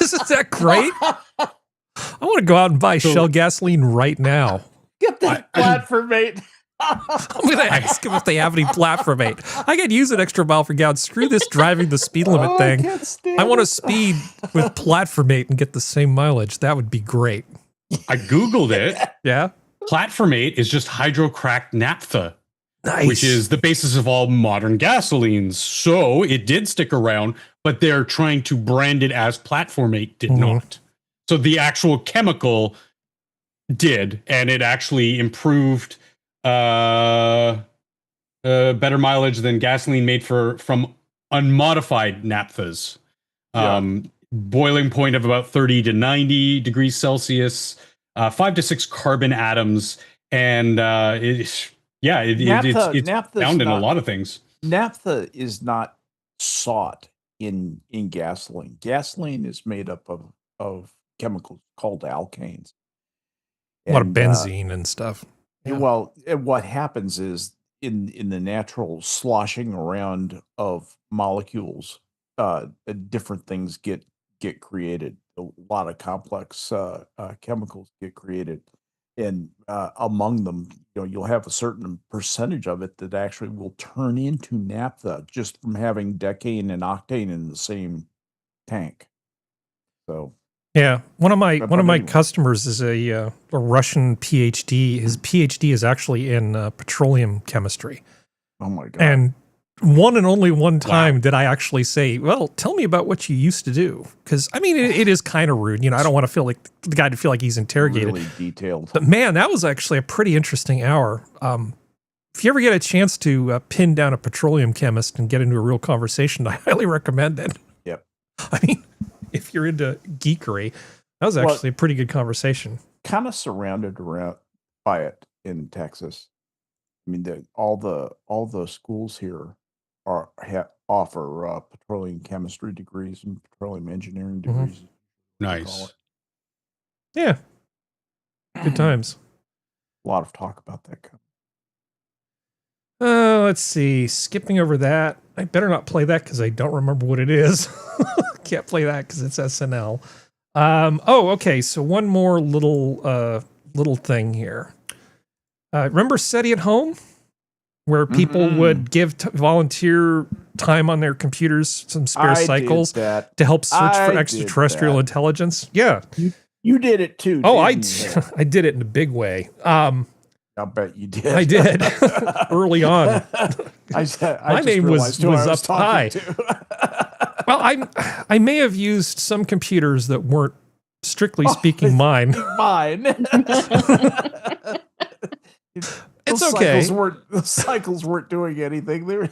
Isn't that great? I want to go out and buy Shell gasoline right now. Get that platform, mate. I'm going to ask them if they have any platform, mate. I could use an extra mile per gallon. Screw this driving the speed limit thing. I want to speed with platformate and get the same mileage. That would be great. I Googled it. Yeah. Platformate is just hydrocracked naphtha, Nice. which is the basis of all modern gasolines. So it did stick around, but they're trying to brand it as platformate did not. So the actual chemical did, and it actually improved better mileage than gasoline made from unmodified naphthas. Boiling point of about 30 to 90 degrees Celsius, 5 to 6 carbon atoms, and it's found in a lot of things. Naphtha is not sought in gasoline. Gasoline is made up of chemicals called alkanes. A lot of benzene and stuff. Yeah. Well, what happens is in the natural sloshing around of molecules, different things get created. A lot of complex chemicals get created, and among them, you'll have a certain percentage of it that actually will turn into naphtha just from having decane and octane in the same tank. So. Yeah, one of my customers is a Russian PhD. His PhD is actually in petroleum chemistry. Oh my God! And one and only one time did I actually say, "Well, tell me about what you used to do," because I mean it is kind of rude. I don't want to feel like the guy to feel like he's interrogated. Really detailed. But man, that was actually a pretty interesting hour. If you ever get a chance to pin down a petroleum chemist and get into a real conversation, I highly recommend it. Yep. I mean, if you're into geekery, that was actually a pretty good conversation. Kind of surrounded around by it in Texas. I mean, all the schools here offer petroleum chemistry degrees and petroleum engineering degrees. Nice. Yeah. Good times. A lot of talk about that. Let's see. Skipping over that. I better not play that because I don't remember what it is. Can't play that because it's SNL. Okay. So one more little thing here. Remember SETI at Home? Where people would give volunteer time on their computers, some spare cycles to help search for extraterrestrial intelligence. Yeah. You did it too. Oh, I did it in a big way. I'll bet you did. I did early on. My name was up high. Well, I may have used some computers that weren't strictly speaking mine. Mine. It's okay. The cycles weren't doing anything. They were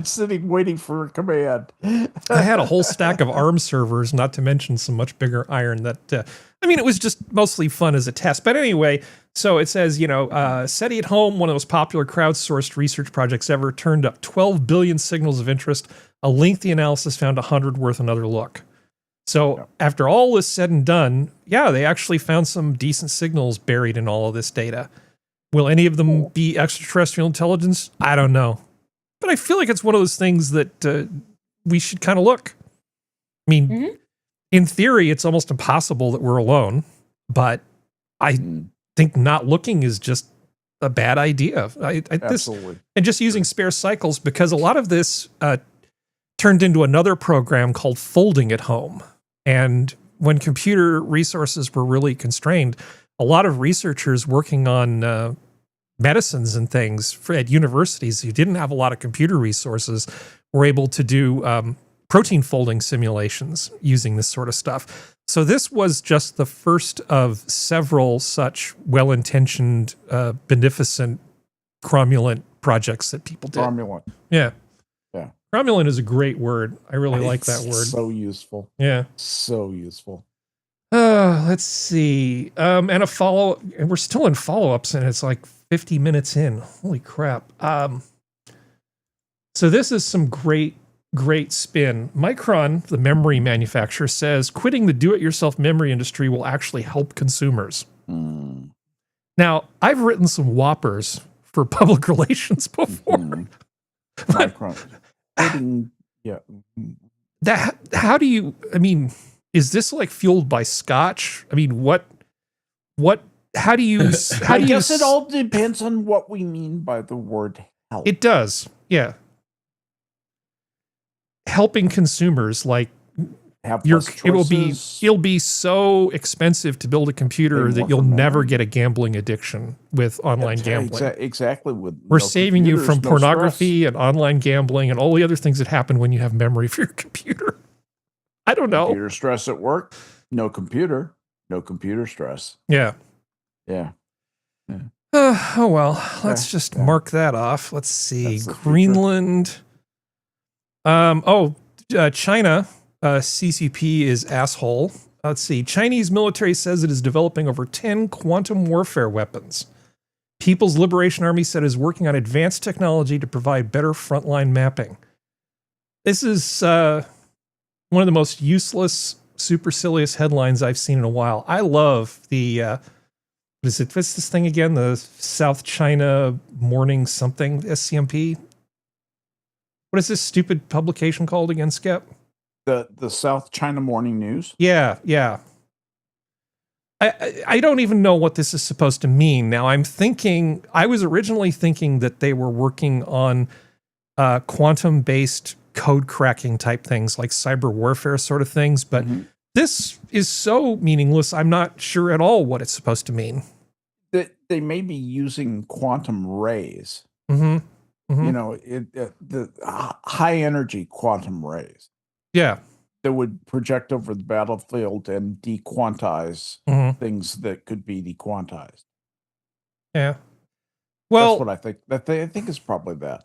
sitting waiting for a command. I had a whole stack of ARM servers, not to mention some much bigger iron that, it was just mostly fun as a test. But anyway, so it says, SETI at Home, one of the most popular crowdsourced research projects ever, turned up 12 billion signals of interest. A lengthy analysis found 100 worth another look. So after all is said and done, they actually found some decent signals buried in all of this data. Will any of them be extraterrestrial intelligence? I don't know. But I feel like it's one of those things that we should kind of look. I mean, in theory, it's almost impossible that we're alone. But I think not looking is just a bad idea. Absolutely. And just using spare cycles, because a lot of this turned into another program called Folding at Home. And when computer resources were really constrained, a lot of researchers working on medicines and things at universities who didn't have a lot of computer resources were able to do protein folding simulations using this sort of stuff. So this was just the first of several such well-intentioned, beneficent, cromulent projects that people did. Cromulent. Yeah. Yeah. Cromulent is a great word. I really like that word. So useful. Yeah. So useful. Let's see. And a follow, and we're still in follow-ups, and it's like 50 minutes in. Holy crap. So this is some great spin. Micron, the memory manufacturer, says quitting the do-it-yourself memory industry will actually help consumers. Now, I've written some whoppers for public relations before. Micron. Yeah. How do you, I mean, is this like fueled by scotch? I mean, how do you, I guess it all depends on what we mean by the word help. It does. Yeah. Helping consumers, like, it'll be so expensive to build a computer that you'll never get a gambling addiction with online gambling. Exactly. We're saving you from pornography and online gambling and all the other things that happen when you have memory for your computer. I don't know. Computer stress at work, no computer stress. Yeah. Yeah. Oh, well, let's just mark that off. Let's see. Greenland. China, CCP is asshole. Let's see. Chinese military says it is developing over 10 quantum warfare weapons. People's Liberation Army said it is working on advanced technology to provide better frontline mapping. This is one of the most useless, supercilious headlines I've seen in a while. I love the, what's this thing again? The South China Morning something, SCMP? What is this stupid publication called again, Skep? The South China Morning News? Yeah. I don't even know what this is supposed to mean. Now, I was originally thinking that they were working on quantum-based code cracking type things, like cyber warfare sort of things, but this is so meaningless, I'm not sure at all what it's supposed to mean. They may be using quantum rays. You know, the high energy quantum rays. Yeah. That would project over the battlefield and dequantize things that could be dequantized. Yeah. Well, that's what I think. I think it's probably that.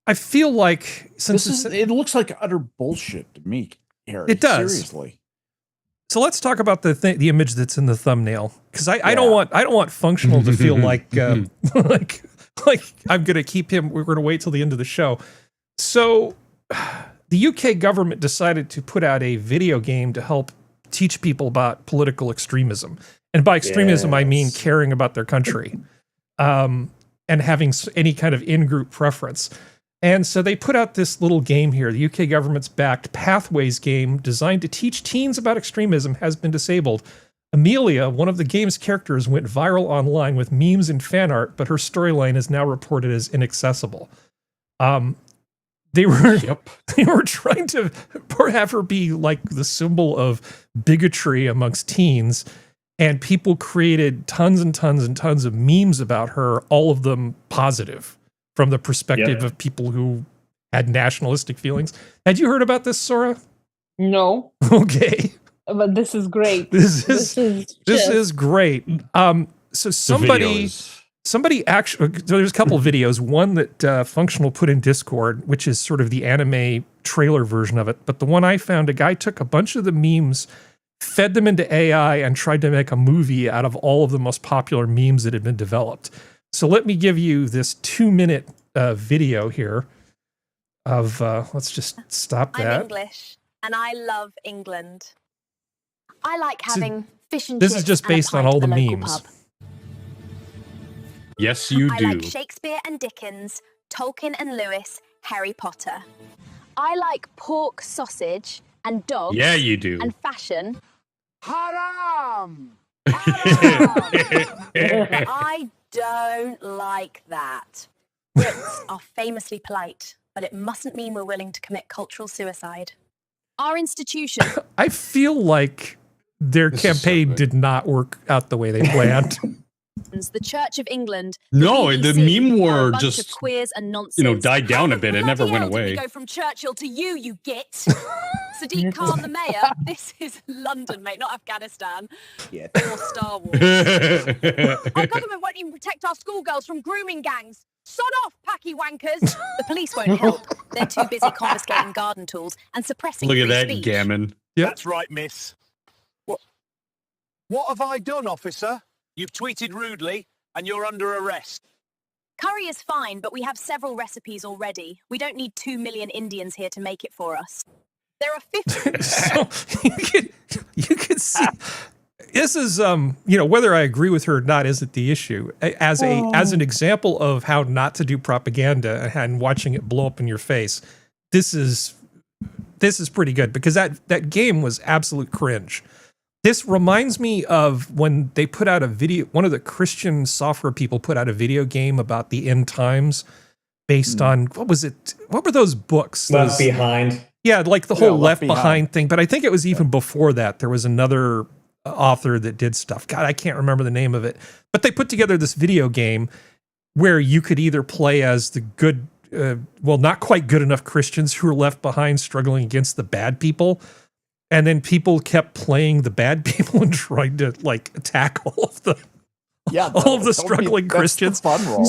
I feel like since it looks like utter bullshit to me, Harry. It does. Seriously. So let's talk about the image that's in the thumbnail, because I don't want Functional to feel like like I'm going to keep him. We're going to wait till the end of the show. So the UK government decided to put out a video game to help teach people about political extremism. And by extremism, I mean caring about their country and having any kind of in-group preference. And so they put out this little game here. The UK government's backed Pathways game designed to teach teens about extremism has been disabled. Amelia, one of the game's characters, went viral online with memes and fan art, but her storyline is now reported as inaccessible. They were trying to have her be like the symbol of bigotry amongst teens, and people created tons and tons and tons of memes about her, all of them positive from the perspective of people who had nationalistic feelings. Had you heard about this, Sora? No. Okay. But this is great. This is great. So somebody actually, there's a couple of videos. One that Functional put in Discord, which is sort of the anime trailer version of it. But the one I found, a guy took a bunch of the memes, fed them into AI, and tried to make a movie out of all of the most popular memes that had been developed. So let me give you this 2-minute video here of, let's just stop that. I'm English, and I love England. I like having fish and chips. This is just based on all the memes. Yes, you do. I like Shakespeare and Dickens, Tolkien and Lewis, Harry Potter. I like pork, sausage, and dogs. Yeah, you do. And fashion. Haram! I don't like that. Brits are famously polite, but it mustn't mean we're willing to commit cultural suicide. Our institution. I feel like their campaign did not work out the way they planned. The Church of England. No, the meme war just queers and nonsense. died down a bit. It never went away. We go from Churchill to you git. Sadiq Khan, the mayor. This is London, mate, not Afghanistan. Yeah. Or Star Wars. Our government won't even protect our schoolgirls from grooming gangs. Sod off, packy wankers. The police won't help. They're too busy confiscating garden tools and suppressing Look at free that speech. gammon. Yep. That's right, miss. What have I done, officer? You've tweeted rudely, and you're under arrest. Curry is fine, but we have several recipes already. We don't need 2 million Indians here to make it for us. There are 50... So you can see this is whether I agree with her or not isn't the issue. As an example of how not to do propaganda and watching it blow up in your face, this is pretty good because that game was absolute cringe. This reminds me of when they put out a video, one of the Christian software people put out a video game about the end times based on, what was it? What were those books? Left Behind. Yeah, like the whole Left Behind thing. But I think it was even before that. There was another author that did stuff. God, I can't remember the name of it. But they put together this video game where you could either play as the good, not quite good enough Christians who were left behind struggling against the bad people. And then people kept playing the bad people and trying to attack all of the struggling Christians.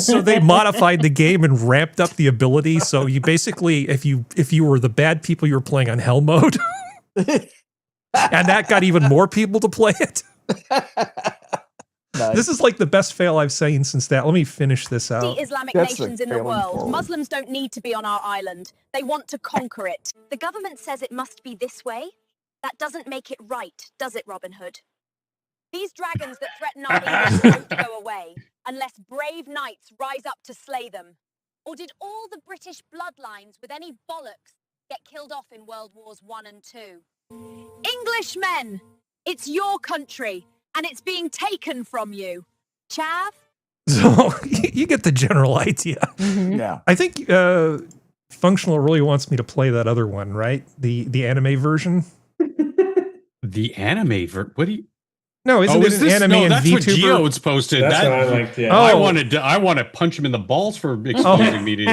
So they modified the game and ramped up the ability. So you basically, if you were the bad people, you were playing on hell mode, and that got even more people to play it. Nice. This is like the best fail I've seen since that. Let me finish this out. Islamic nations in the world. Muslims don't need to be on our island. They want to conquer it. The government says it must be this way. That doesn't make it right, does it, Robin Hood? These dragons that threaten our England won't go away unless brave knights rise up to slay them. Or did all the British bloodlines with any bollocks get killed off in World Wars I and II? Englishmen, it's your country, and it's being taken from you. Chav? So you get the general idea. Mm-hmm. Yeah. I think Functional really wants me to play that other one, right? The anime version. The anime what do you? No, isn't it an anime and that's VTuber? What Geode's posted. That's what I liked. Yeah. I want to punch him in the balls for exposing me to you.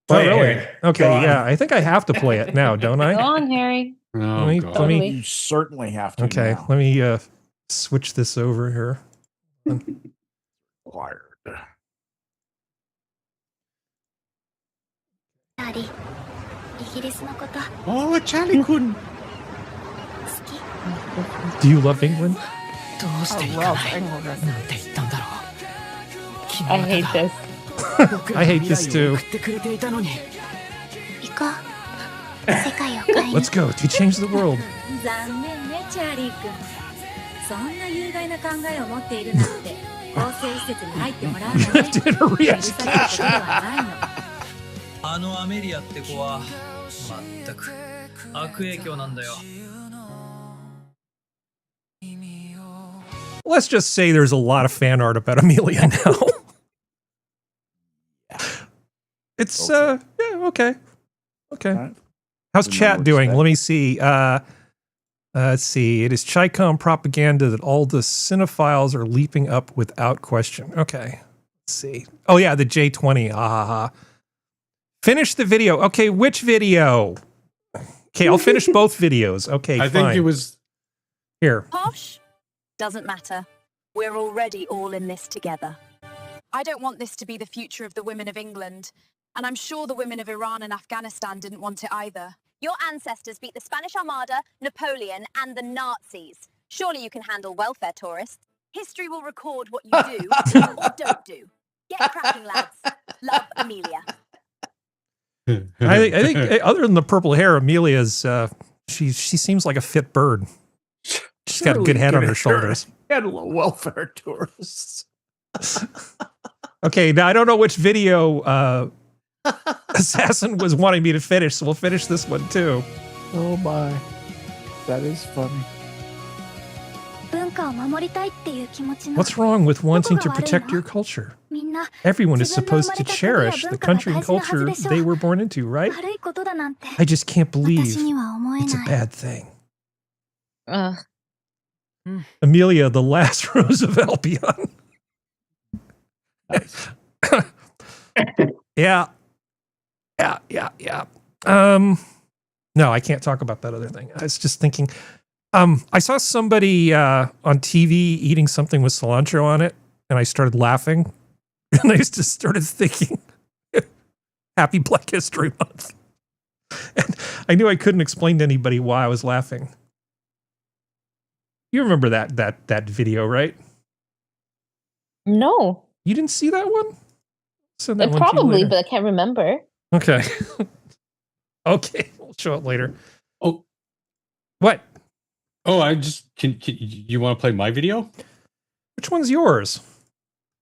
Oh, really? Okay, yeah. I think I have to play it now, don't I? Go on, Harry. Oh, let me, you certainly have to. Okay, now. let me switch this over here. Wired. Oh, Charlie-kun. Do you love England? I hate this. I hate this too. Let's go to change the world. Did a reaction. あのアメリアって子は全く悪影響なんだよ。 Let's just say there's a lot of fan art about Amelia now. It's yeah, okay. Right. How's chat doing? Let me see. Let's see. It is Chicom propaganda that all the cinephiles are leaping up without question. Okay. Let's see. Oh yeah, the J20. Finish the video. Okay, which video? Okay, I'll finish both videos. Okay, I think it was here. Posh? Doesn't matter. We're already all in this together. I don't want this to be the future of the women of England, and I'm sure the women of Iran and Afghanistan didn't want it either. Your ancestors beat the Spanish Armada, Napoleon, and the Nazis. Surely you can handle welfare tourists. History will record what you do or don't do. Get cracking, lads. Love, Amelia. I think other than the purple hair, Amelia's she seems like a fit bird. She's got a good head on her shoulders. Handle welfare tourists. Okay, now I don't know which video Assassin was wanting me to finish, so we'll finish this one too. Oh my, that is funny. What's wrong with wanting to protect your culture? Everyone is supposed to cherish the country and culture they were born into, right? I just can't believe it's a bad thing. Amelia, the last rose of Albion. Nice. Yeah. No, I can't talk about that other thing. I was just thinking, I saw somebody on TV eating something with cilantro on it, and I started laughing. And I just started thinking, Happy Black History Month. And I knew I couldn't explain to anybody why I was laughing. You remember that video, right? No. You didn't see that one? Send that one to you Probably, later. but I can't remember. Okay. Okay, we'll show it later. Oh. What? Oh, I just can you want to play my video? Which one's yours?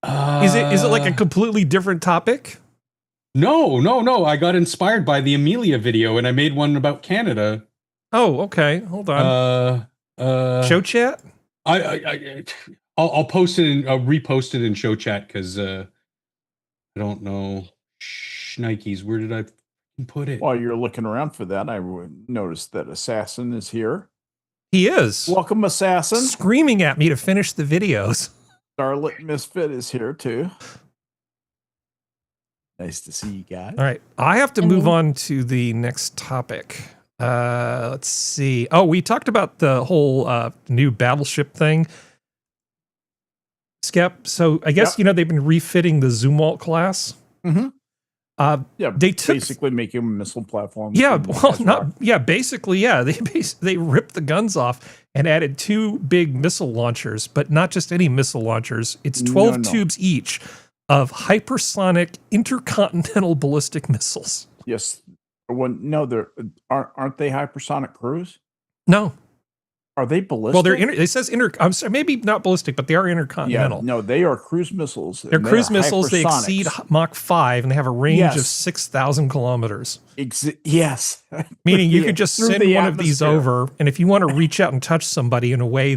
Is it like a completely different topic? No. I got inspired by the Amelia video and I made one about Canada. Oh, okay. Hold on. Show chat? I'll post it and I'll repost it in show chat because I don't know. Shnikes, where did I put it? While you're looking around for that, I noticed that Assassin is here. He is. Welcome, Assassin. Screaming at me to finish the videos. Starlit Misfit is here too. Nice to see you guys. All right. I have to move on to the next topic. Let's see. Oh, we talked about the whole new battleship thing. Skep. So I guess, they've been refitting the Zumwalt class. Mm-hmm. They took basically making a missile platform. Basically, yeah. They ripped the guns off and added 2 big missile launchers, but not just any missile launchers. It's 12 tubes each of hypersonic intercontinental ballistic missiles. Yes. They aren't they hypersonic cruise? No. Are they ballistic? Well, it says I'm sorry, maybe not ballistic, but they are intercontinental. Yeah, no, they are cruise missiles. They're cruise missiles. They exceed Mach 5 and they have a range of 6,000 kilometers. Yes. Meaning you could just send one of these over, and if you want to reach out and touch somebody in a way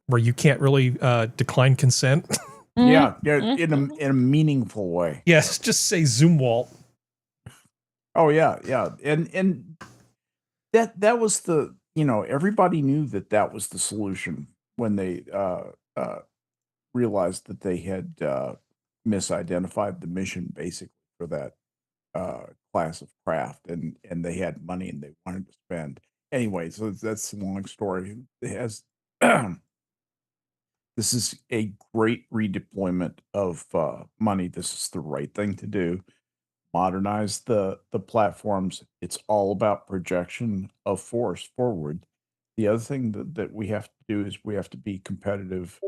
where you can't really decline consent. In a meaningful way. Yes, just say Zumwalt. Oh yeah. And that was the everybody knew that was the solution when they realized that they had misidentified the mission basically for that class of craft, and they had money and they wanted to spend anyway. So that's a long story. It has this is a great redeployment of money. This is the right thing to do. Modernize the platforms. It's all about projection of force forward. The other thing that we have to do is we have to be competitive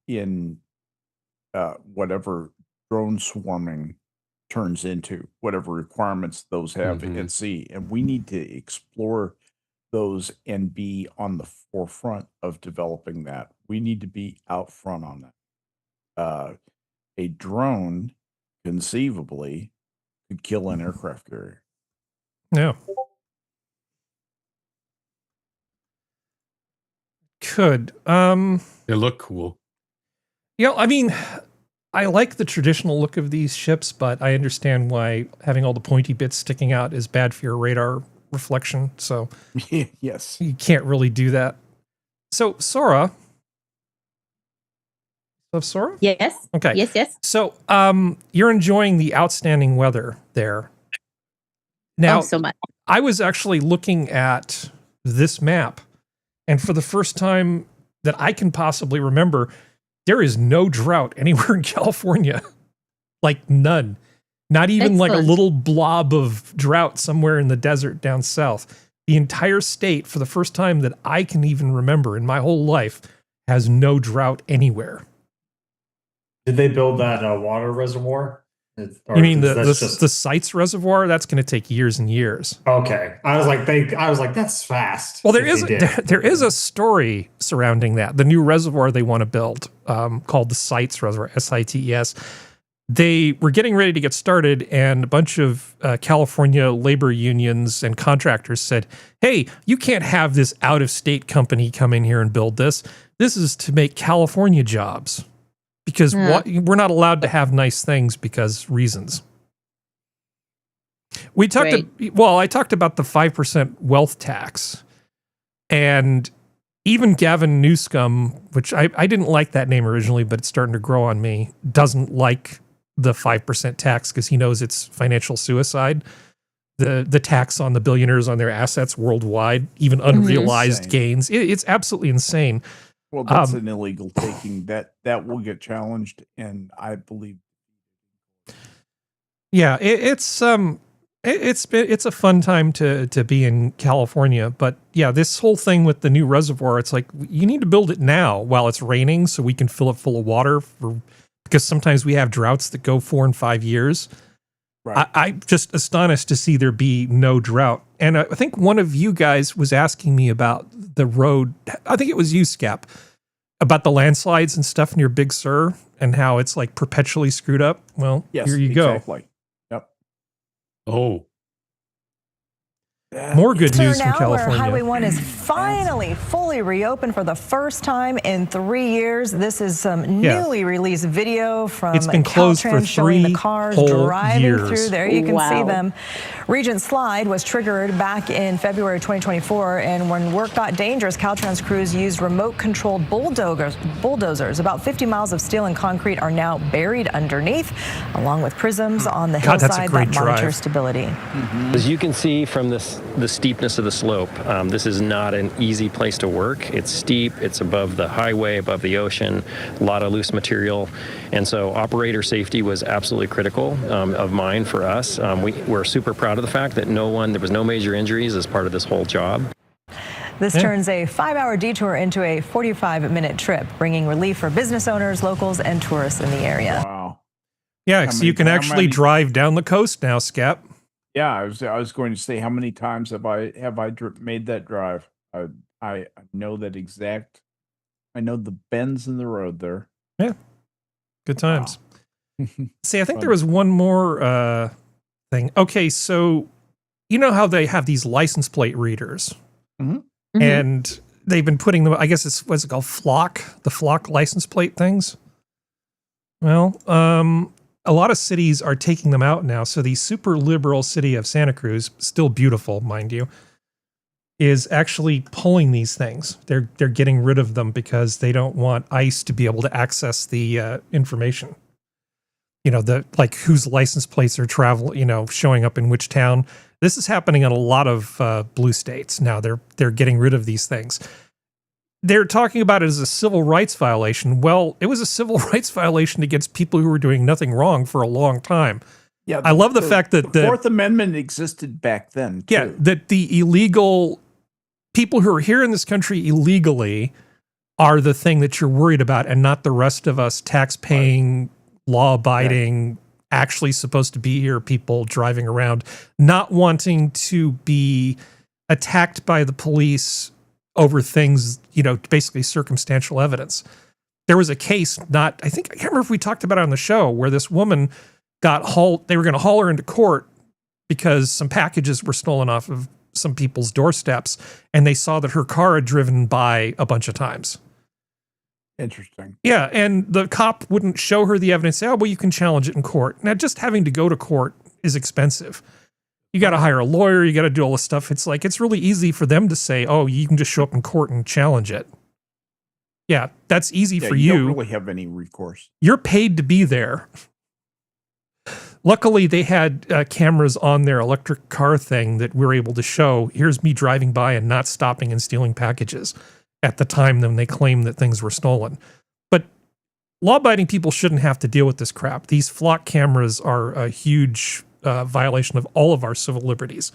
in whatever drone swarming turns into, whatever requirements those have at sea. And we need to explore those and be on the forefront of developing that. We need to be out front on that. A drone conceivably could kill an aircraft carrier. Yeah. Could. They look cool. Yeah, I mean, I like the traditional look of these ships, but I understand why having all the pointy bits sticking out is bad for your radar reflection. So yes, you can't really do that. So Sora. Of Sora? Yes. Okay. Yes. So, you're enjoying the outstanding weather there. Now, so much. I was actually looking at this map, and for the first time that I can possibly remember, there is no drought anywhere in California. Like none. Not even like a little blob of drought somewhere in the desert down south. The entire state, for the first time that I can even remember in my whole life, has no drought anywhere. Did they build that water reservoir? You mean the Sites reservoir? That's going to take years and years. Okay, I was like, that's fast. Well, there is a story surrounding that. The new reservoir they want to build, called the Sites reservoir, SITES. They were getting ready to get started, and a bunch of California labor unions and contractors said, "Hey, you can't have this out-of-state company come in here and build this. This is to make California jobs." Because we're not allowed to have nice things because reasons. I talked about the 5% wealth tax. And even Gavin Newsome, which I didn't like that name originally, but it's starting to grow on me, doesn't like the 5% tax because he knows it's financial suicide. the tax on the billionaires on their assets worldwide, even unrealized gains. It's absolutely insane. Well, that's an illegal taking that will get challenged, and I believe. Yeah, it's a fun time to be in California, but yeah, this whole thing with the new reservoir, it's like you need to build it now while it's raining so we can fill it full of water because sometimes we have droughts that go 4 and 5 years. Right. I'm just astonished to see there be no drought. And I think one of you guys was asking me about the road. I think it was you, Skep, about the landslides and stuff near Big Sur and how it's like perpetually screwed up. Well, yes, here you go. Yep. Oh. More good news from now California. Where Highway 1 is finally fully reopened for the first time in 3 years. This is some newly released video from it's been closed for 3 showing the cars driving years. through. There you can see them. Regent Slide was triggered back in February 2024, and when work got dangerous, Caltrans crews used remote-controlled bulldozers. About 50 miles of steel and concrete are now buried underneath, along with prisms on the hillside that monitor stability. As you can see from the steepness of the slope, this is not an easy place to work. It's steep, it's above the highway, above the ocean, a lot of loose material. And so operator safety was absolutely critical of mine for us. We're super proud of the fact that there was no major injuries as part of this whole job. This turns a 5-hour detour into a 45-minute trip, bringing relief for business owners, locals, and tourists in the area. Wow. Yeah, so you can actually drive down the coast now, Skep. Yeah, I was going to say, how many times have I made that drive? I know that exact. I know the bends in the road there. Yeah, good times. Wow. See, I think there was one more thing. Okay, so you know how they have these license plate readers, and they've been putting them. I guess it's what's it called, the Flock license plate things. Well, a lot of cities are taking them out now. So the super liberal city of Santa Cruz, still beautiful, mind you, is actually pulling these things. They're getting rid of them because they don't want ICE to be able to access the information. You know, like whose license plates are showing up in which town. This is happening in a lot of blue states now. They're getting rid of these things. They're talking about it as a civil rights violation. Well, it was a civil rights violation against people who were doing nothing wrong for a long time. Yeah, I love the fact that the Fourth Amendment existed back then, too. Yeah, that the illegal people who are here in this country illegally are the thing that you're worried about, and not the rest of us tax-paying, law-abiding, actually supposed to be here people driving around, not wanting to be attacked by the police over things, basically circumstantial evidence. There was a case, I can't remember if we talked about it on the show, where this woman got hauled. They were going to haul her into court because some packages were stolen off of some people's doorsteps, and they saw that her car had driven by a bunch of times. Interesting. Yeah, and the cop wouldn't show her the evidence. Say, oh, well, you can challenge it in court. Now, just having to go to court is expensive. You got to hire a lawyer. You got to do all this stuff. It's like, it's really easy for them to say, oh, you can just show up in court and challenge it. Yeah, that's easy for you. You don't really have any recourse. You're paid to be there. Luckily, they had cameras on their electric car thing that we're able to show. Here's me driving by and not stopping and stealing packages at the time when they claimed that things were stolen. But law-abiding people shouldn't have to deal with this crap. These flock cameras are a huge violation of all of our civil liberties.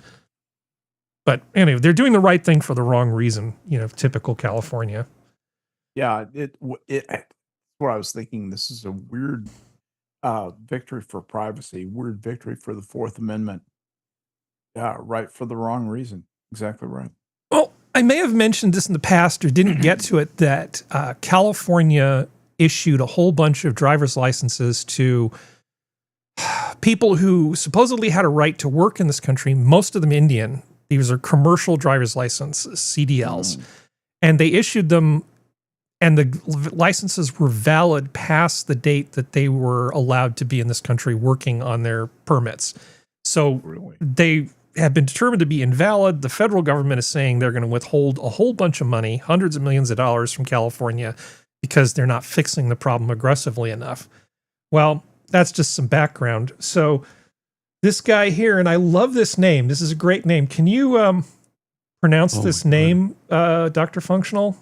But anyway, they're doing the right thing for the wrong reason. Typical California. Yeah, what I was thinking. This is a weird victory for privacy, weird victory for the Fourth Amendment. Yeah, right for the wrong reason. Exactly right. Well, I may have mentioned this in the past or didn't get to it, that California issued a whole bunch of driver's licenses to people who supposedly had a right to work in this country, most of them Indian. These are commercial driver's licenses, CDLs. And they issued them, and the licenses were valid past the date that they were allowed to be in this country working on their permits. So they have been determined to be invalid. The federal government is saying they're going to withhold a whole bunch of money, hundreds of millions of dollars from California, because they're not fixing the problem aggressively enough. Well, that's just some background. So this guy here, and I love this name. This is a great name. Can you pronounce this name, Dr. Functional?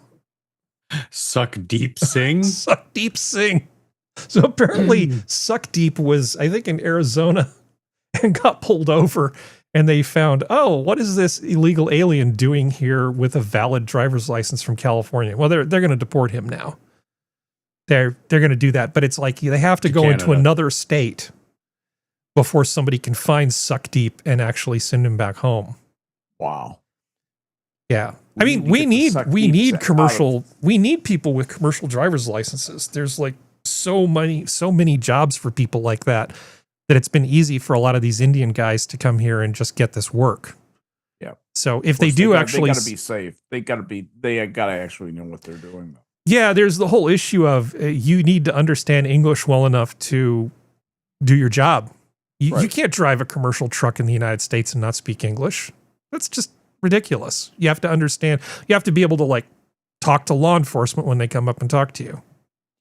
Suck Deep Sing? Suck Deep Sing. So apparently Suck Deep was, I think, in Arizona and got pulled over, and they found, oh, what is this illegal alien doing here with a valid driver's license from California? Well, they're going to deport him now. They're going to do that, but it's like they have to go Canada. into another state before somebody can find Suck Deep and actually send him back home. Wow. Yeah. I mean, we need people with commercial driver's licenses. There's like so many jobs for people like that it's been easy for a lot of these Indian guys to come here and just get this work. Yeah. So if they do actually, they got to be safe. They got to actually know what they're doing. Yeah. There's the whole issue of you need to understand English well enough to do your job. You can't drive a commercial truck in the United States and not speak English. That's just ridiculous. You have to understand, you have to be able to like talk to law enforcement when they come up and talk to you.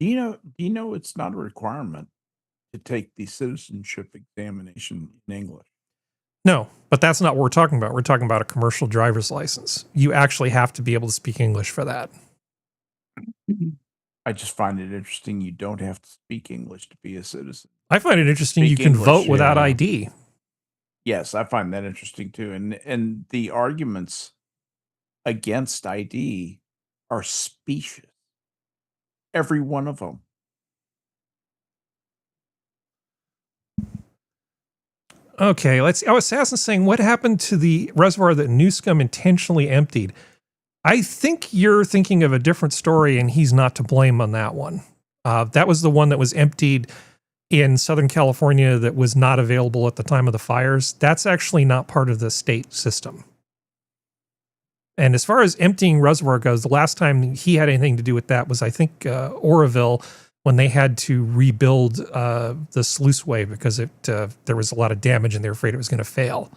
Do you know it's not a requirement to take the citizenship examination in English? No, but that's not what we're talking about. We're talking about a commercial driver's license. You actually have to be able to speak English for that. I just find it interesting you don't have to speak English to be a citizen. I find it interesting you can vote without ID. Yes, I find that interesting too. And the arguments against ID are specious. Every one of them. Okay, let's see. Oh, Assassin's saying, what happened to the reservoir that Newscomb intentionally emptied? I think you're thinking of a different story, and he's not to blame on that one. That was the one that was emptied in Southern California that was not available at the time of the fires. That's actually not part of the state system. And as far as emptying reservoir goes, the last time he had anything to do with that was, I think, Oroville, when they had to rebuild the sluiceway because there was a lot of damage and they were afraid it was going to fail.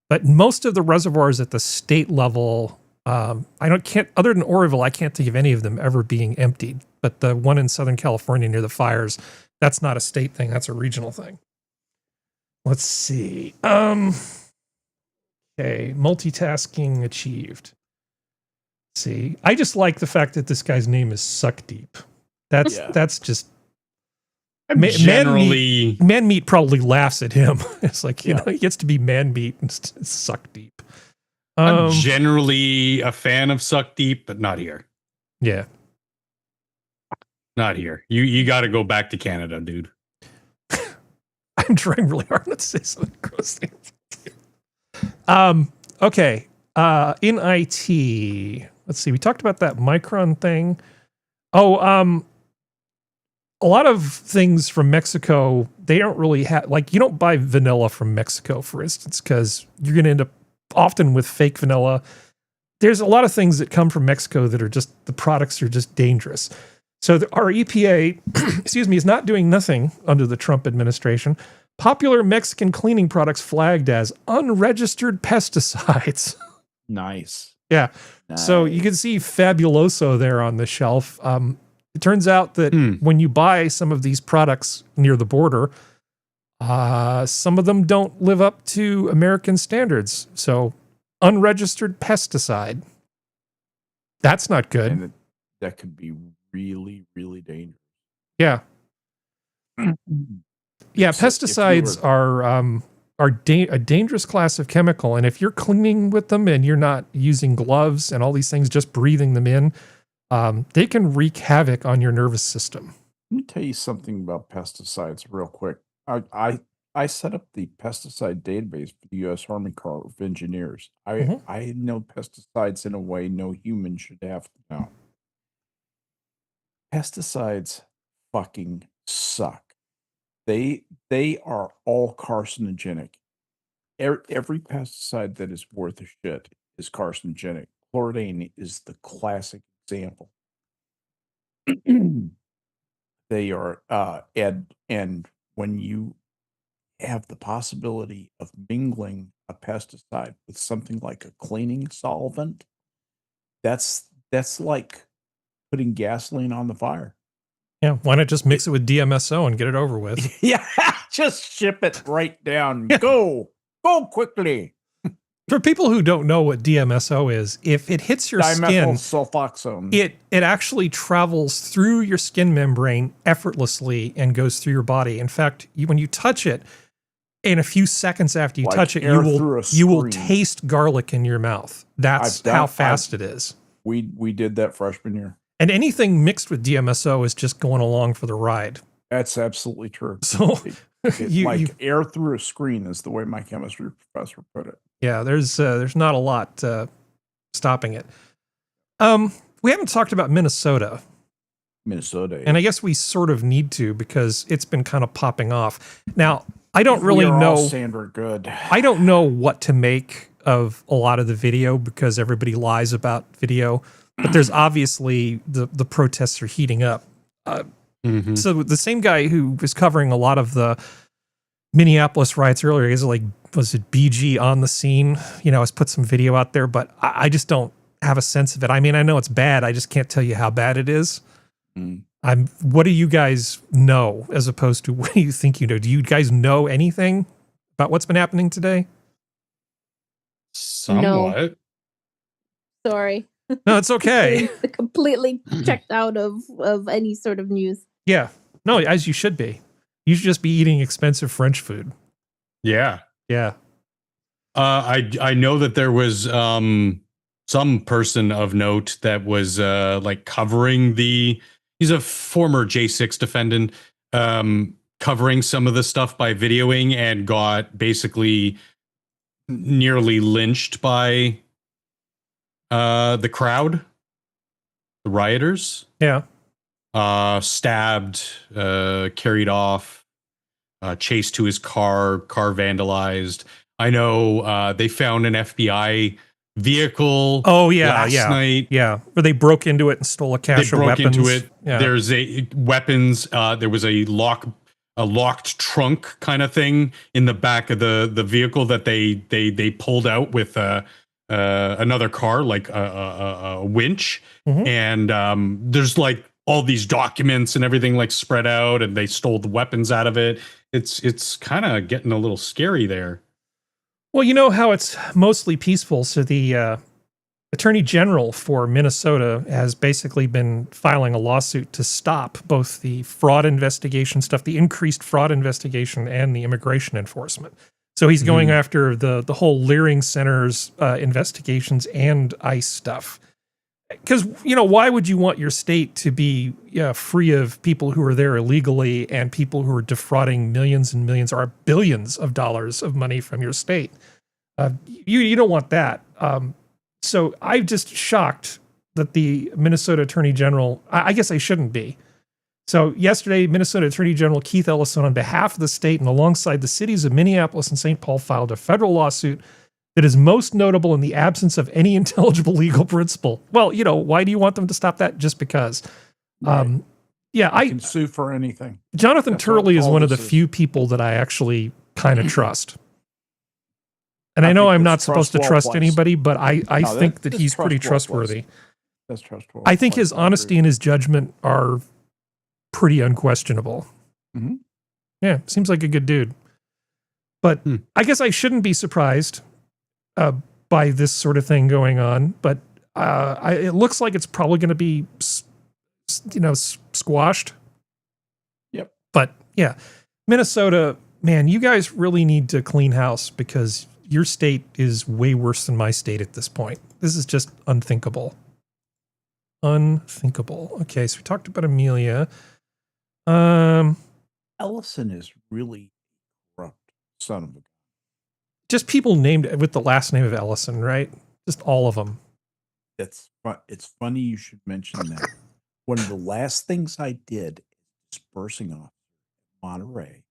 But most of the reservoirs at the state level, other than Oroville, I can't think of any of them ever being emptied. But the one in Southern California near the fires, that's not a state thing. That's a regional thing. Let's see. Okay, multitasking achieved. Let's see, I just like the fact that this guy's name is Suck Deep. That's just generally man meat probably laughs at him. It's like, you know, he gets to be man meat and Suck Deep. I'm generally a fan of Suck Deep, but not here. Yeah. Not here. You got to go back to Canada, dude. I'm trying really hard not to say something gross. Okay. In IT, let's see. We talked about that Micron thing. A lot of things from Mexico, they don't really have, like, you don't buy vanilla from Mexico, for instance, because you're going to end up often with fake vanilla. There's a lot of things that come from Mexico that are just, the products are just dangerous. So our EPA, is not doing nothing under the Trump administration. Popular Mexican cleaning products flagged as unregistered pesticides. Nice. Yeah. Nice. So you can see Fabuloso there on the shelf. It turns out that when you buy some of these products near the border, some of them don't live up to American standards. So unregistered pesticide. That's not good. And that could be really, really dangerous. Yeah. Yeah, pesticides are a dangerous class of chemical. And if you're cleaning with them and you're not using gloves and all these things, just breathing them in, they can wreak havoc on your nervous system. Let me tell you something about pesticides real quick. I set up the pesticide database for the U.S. Army Corps of Engineers. I know pesticides in a way no human should have to know. Pesticides fucking suck. They are all carcinogenic. Every pesticide that is worth a shit is carcinogenic. Chlordane is the classic example. They are and when you have the possibility of mingling a pesticide with something like a cleaning solvent, that's like putting gasoline on the fire. Yeah, why not just mix it with DMSO and get it over with? Yeah, just ship it right down. Go quickly. For people who don't know what DMSO is, if it hits your skin, sulfoxone. It actually travels through your skin membrane effortlessly and goes through your body. In fact, when you touch it, in a few seconds after you touch it, you will taste garlic in your mouth. That's how fast it is. We did that freshman year. And anything mixed with DMSO is just going along for the ride. That's absolutely true. So air through a screen is the way my chemistry professor put it. Yeah, there's not a lot stopping it. We haven't talked about Minnesota. And I guess we sort of need to because it's been kind of popping off. Now, I don't really know. Sandra, good. I don't know what to make of a lot of the video because everybody lies about video. But there's obviously the protests are heating up. So the same guy who was covering a lot of the Minneapolis riots earlier, is like, was it BG on the scene? Has put some video out there, but I just don't have a sense of it. I mean, I know it's bad. I just can't tell you how bad it is. What do you guys know as opposed to what do you think you know? Do you guys know anything about what's been happening today? Somewhat. No. Sorry. No, it's okay. Completely checked out of any sort of news. Yeah. No, as you should be. You should just be eating expensive French food. Yeah. Yeah. I know that there was some person of note that was like covering he's a former J6 defendant, covering some of the stuff by videoing and got basically nearly lynched by the crowd, the rioters. Yeah. Stabbed, carried off, chased to his car vandalized. I know they found an FBI vehicle. Oh yeah, last night. Yeah, where they broke into it and stole a cache of weapons. Into it. Yeah. There's weapons. There was a locked trunk kind of thing in the back of the vehicle that they pulled out with another car, like a winch. And there's like all these documents and everything like spread out, and they stole the weapons out of it. It's kind of getting a little scary there. Well, you know how it's mostly peaceful. So the Attorney General for Minnesota has basically been filing a lawsuit to stop both the fraud investigation stuff, the increased fraud investigation, and the immigration enforcement. So he's going after the whole Leering Center's investigations and ICE stuff. Because, why would you want your state to be free of people who are there illegally and people who are defrauding millions and millions or billions of dollars of money from your state? You don't want that. So I'm just shocked that the Minnesota Attorney General, I guess I shouldn't be. So yesterday, Minnesota Attorney General Keith Ellison, on behalf of the state and alongside the cities of Minneapolis and St. Paul, filed a federal lawsuit that is most notable in the absence of any intelligible legal principle. Well, why do you want them to stop that? Just because. Right. I can sue for anything. Jonathan Turley is one of the few people that I actually kind of trust. And I know I'm not supposed to trust anybody, but I think that he's pretty trustworthy. That's trustworthy. I think his honesty and his judgment are pretty unquestionable. Yeah, seems like a good dude. But I guess I shouldn't be surprised by this sort of thing going on. But it looks like it's probably going to be, squashed. Yep. But yeah, Minnesota, man, you guys really need to clean house because your state is way worse than my state at this point. This is just unthinkable. Unthinkable. Okay, so we talked about Amelia. Ellison is really corrupt son of a gun. Just people named with the last name of Ellison, right? Just all of them. It's funny you should mention that. One of the last things I did dispersing off Monterey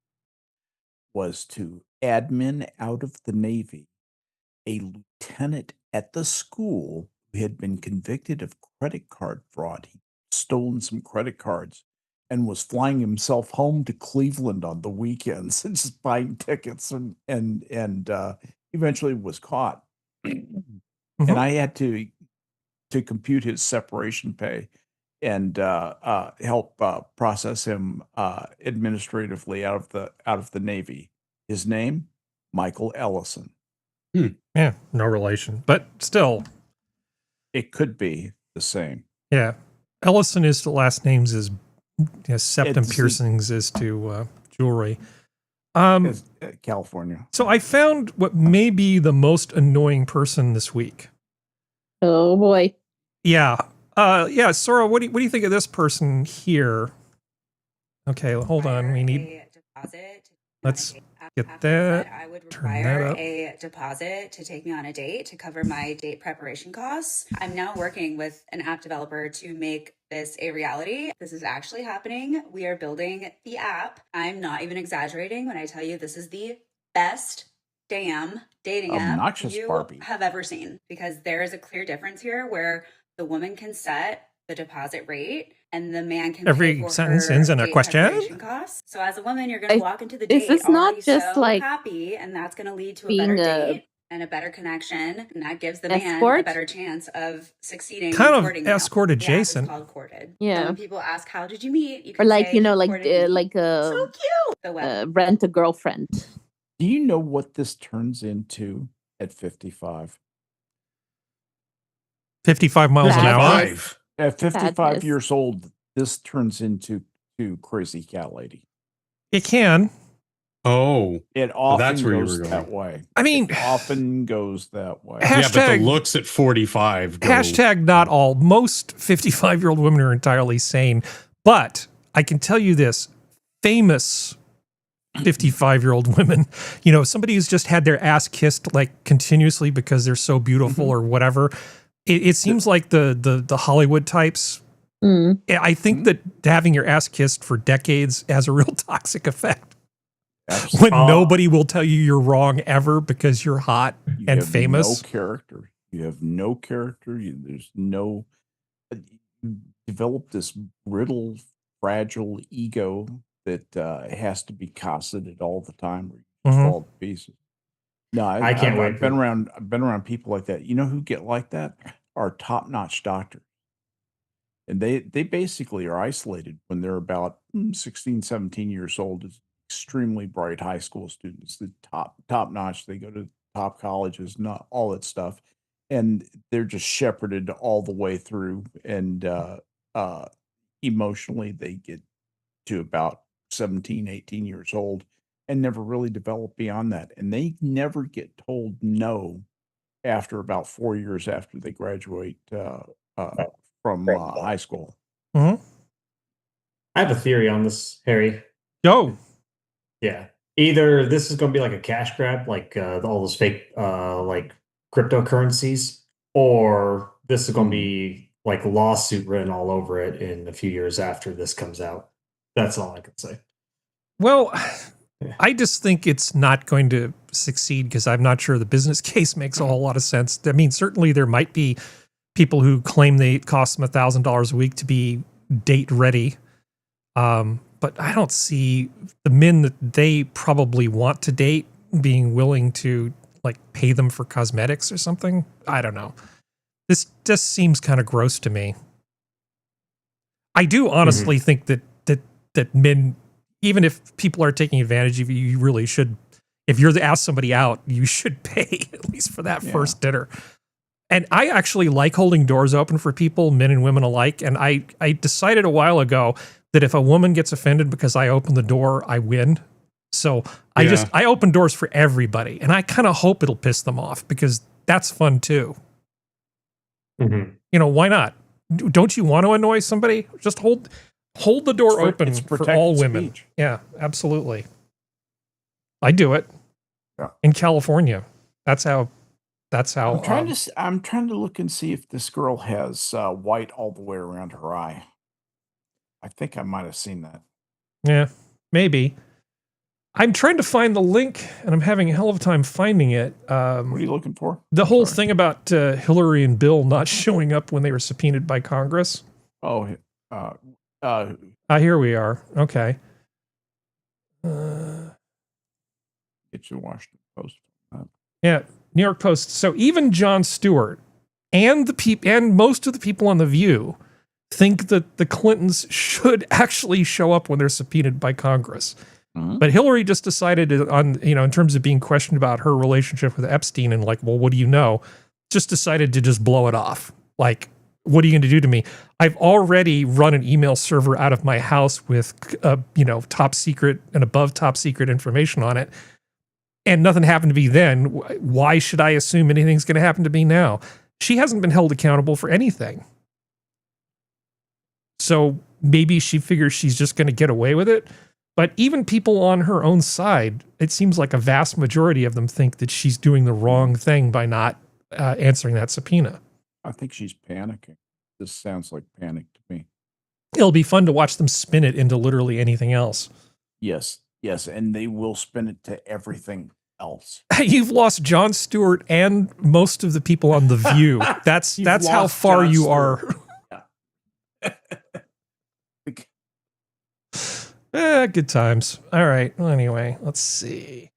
was to admin out of the Navy a lieutenant at the school who had been convicted of credit card fraud. He'd stolen some credit cards and was flying himself home to Cleveland on the weekends and just buying tickets and eventually was caught. And I had to compute his separation pay. and help process him administratively out of the Navy. His name, Michael Ellison. Yeah, no relation, but still, it could be the same. Yeah, Ellison is the last names is septum piercings is to jewelry. California. So I found what may be the most annoying person this week. Oh boy. Yeah. Sora, what do you think of this person here? Okay, hold on. We need deposit. Let's get that. I would Turn that require up. a deposit to take me on a date to cover my date preparation costs. I'm now working with an app developer to make this a reality. This is actually happening. We are building the app. I'm not even exaggerating when I tell you this is the best damn dating app you Barbie. have ever seen, because there is a clear difference here where the woman can set the deposit rate and the man can Every pay for sentence her ends in a date question? preparation costs. So as a woman, you're going to walk into the is date this not already just so like happy, and that's going to lead to a being better a date and a better connection, and that gives the man a escort? better chance of succeeding. Kind in of courting you. escort The app is adjacent. called Courted. Yeah. So when people ask, "How did you meet?" You or can like say, like "Courted me." like So cute. The web. rent a girlfriend. Do you know what this turns into at 55? 55 miles an hour. At 55 Sadness. years old, this turns into crazy cat lady. It can. Oh, It often that's where you goes were going. that way. I mean, it often goes that way. Yeah, but the Hashtag- looks at 45 go. Hashtag not all. Most 55-year-old women are entirely sane. But I can tell you this, famous 55-year-old women, somebody who's just had their ass kissed like continuously because they're so beautiful or whatever. It seems like the Hollywood types. I think that having your ass kissed for decades has a real toxic effect. When nobody will tell you you're wrong ever because you're hot and have famous. No character. You have no character. There's no. You develop this brittle, fragile ego that has to be cosseted all the time, or you just fall to pieces. No, I can't wait. I've been around people like that. You know who get like that? Are top-notch doctors. And they basically are isolated when they're about 16, 17 years old. It's extremely bright high school students, the top-notch. They go to top colleges, not all that stuff. And they're just shepherded all the way through. And emotionally, they get to about 17, 18 years old and never really develop beyond that. And they never get told no after about 4 years after they graduate from high school. Mm-hmm. I have a theory on this, Harry. Go. Yeah. Either this is going to be like a cash grab, like all those fake like cryptocurrencies, or this is going to be like lawsuit written all over it in a few years after this comes out. That's all I can say. Well, I just think it's not going to succeed because I'm not sure the business case makes a whole lot of sense. I mean, certainly there might be people who claim they cost them $1,000 a week to be date ready. But I don't see the men that they probably want to date being willing to like pay them for cosmetics or something. I don't know. This just seems kind of gross to me. I do honestly think that men, even if people are taking advantage of you, you really should. If you're to ask somebody out, you should pay at least for that first dinner. And I actually like holding doors open for people, men and women alike. And I decided a while ago that if a woman gets offended because I open the door, I win. So I open doors for everybody. And I kind of hope it'll piss them off because that's fun too. Why not? Don't you want to annoy somebody? Just hold the door open for all women. Speech. Yeah, absolutely. I do it. Yeah. In California. That's how I'm trying to look and see if this girl has white all the way around her eye. I think I might have seen that. Yeah, maybe. I'm trying to find the link, and I'm having a hell of a time finding it. What are you looking for? The whole thing about Hillary and Bill not showing up when they were subpoenaed by Congress. Oh, here we are. Okay. Get your Washington Post. Yeah, New York Post. So even Jon Stewart and most of the people on The View think that the Clintons should actually show up when they're subpoenaed by Congress. But Hillary just decided on, in terms of being questioned about her relationship with Epstein and like, well, what do you know? Just decided to just blow it off. Like, what are you going to do to me? I've already run an email server out of my house with, top secret and above top secret information on it. And nothing happened to me then. Why should I assume anything's going to happen to me now? She hasn't been held accountable for anything. So maybe she figures she's just going to get away with it. But even people on her own side, it seems like a vast majority of them think that she's doing the wrong thing by not answering that subpoena. I think she's panicking. This sounds like panic to me. It'll be fun to watch them spin it into literally anything else. Yes, and they will spin it to everything else. You've lost Jon Stewart and most of the people on The View. That's how far Jon you Stewart. Are. Good times. All right. Well, anyway, let's see.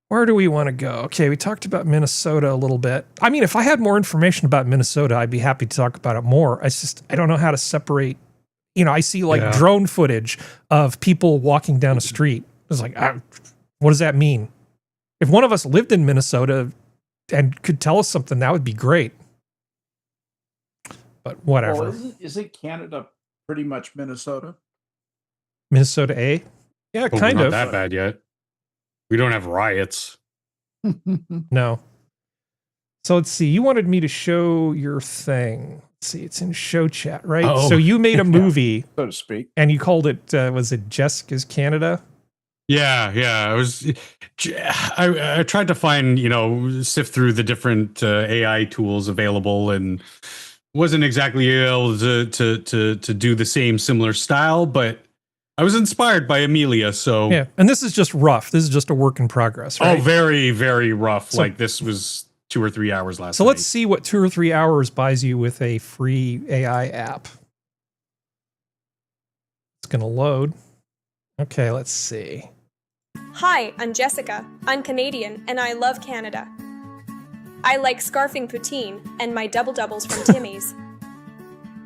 Where do we want to go? Okay, we talked about Minnesota a little bit. I mean, if I had more information about Minnesota, I'd be happy to talk about it more. I don't know how to separate. I see drone footage of people walking down a street. It's like, what does that mean? If one of us lived in Minnesota and could tell us something, that would be great. But whatever. Well, isn't Canada pretty much Minnesota? Minnesota A? Yeah, kind of. Not that bad yet. We don't have riots. No. So let's see. You wanted me to show your thing. Let's see. It's in show chat, right? Oh. So you made a movie, so to speak, and you called it. Was it Jessica's Canada? Yeah. I tried to find, sift through the different AI tools available, and wasn't exactly able to do the similar style, but I was inspired by Amelia, so... Yeah, and this is just rough. This is just a work in progress, right? Oh, very, very rough. So, this was 2 or 3 hours last night. So let's see what 2 or 3 hours buys you with a free AI app. It's going to load. Okay, let's see. Hi, I'm Jessica. I'm Canadian, and I love Canada. I like scarfing poutine and my double-doubles from Timmy's.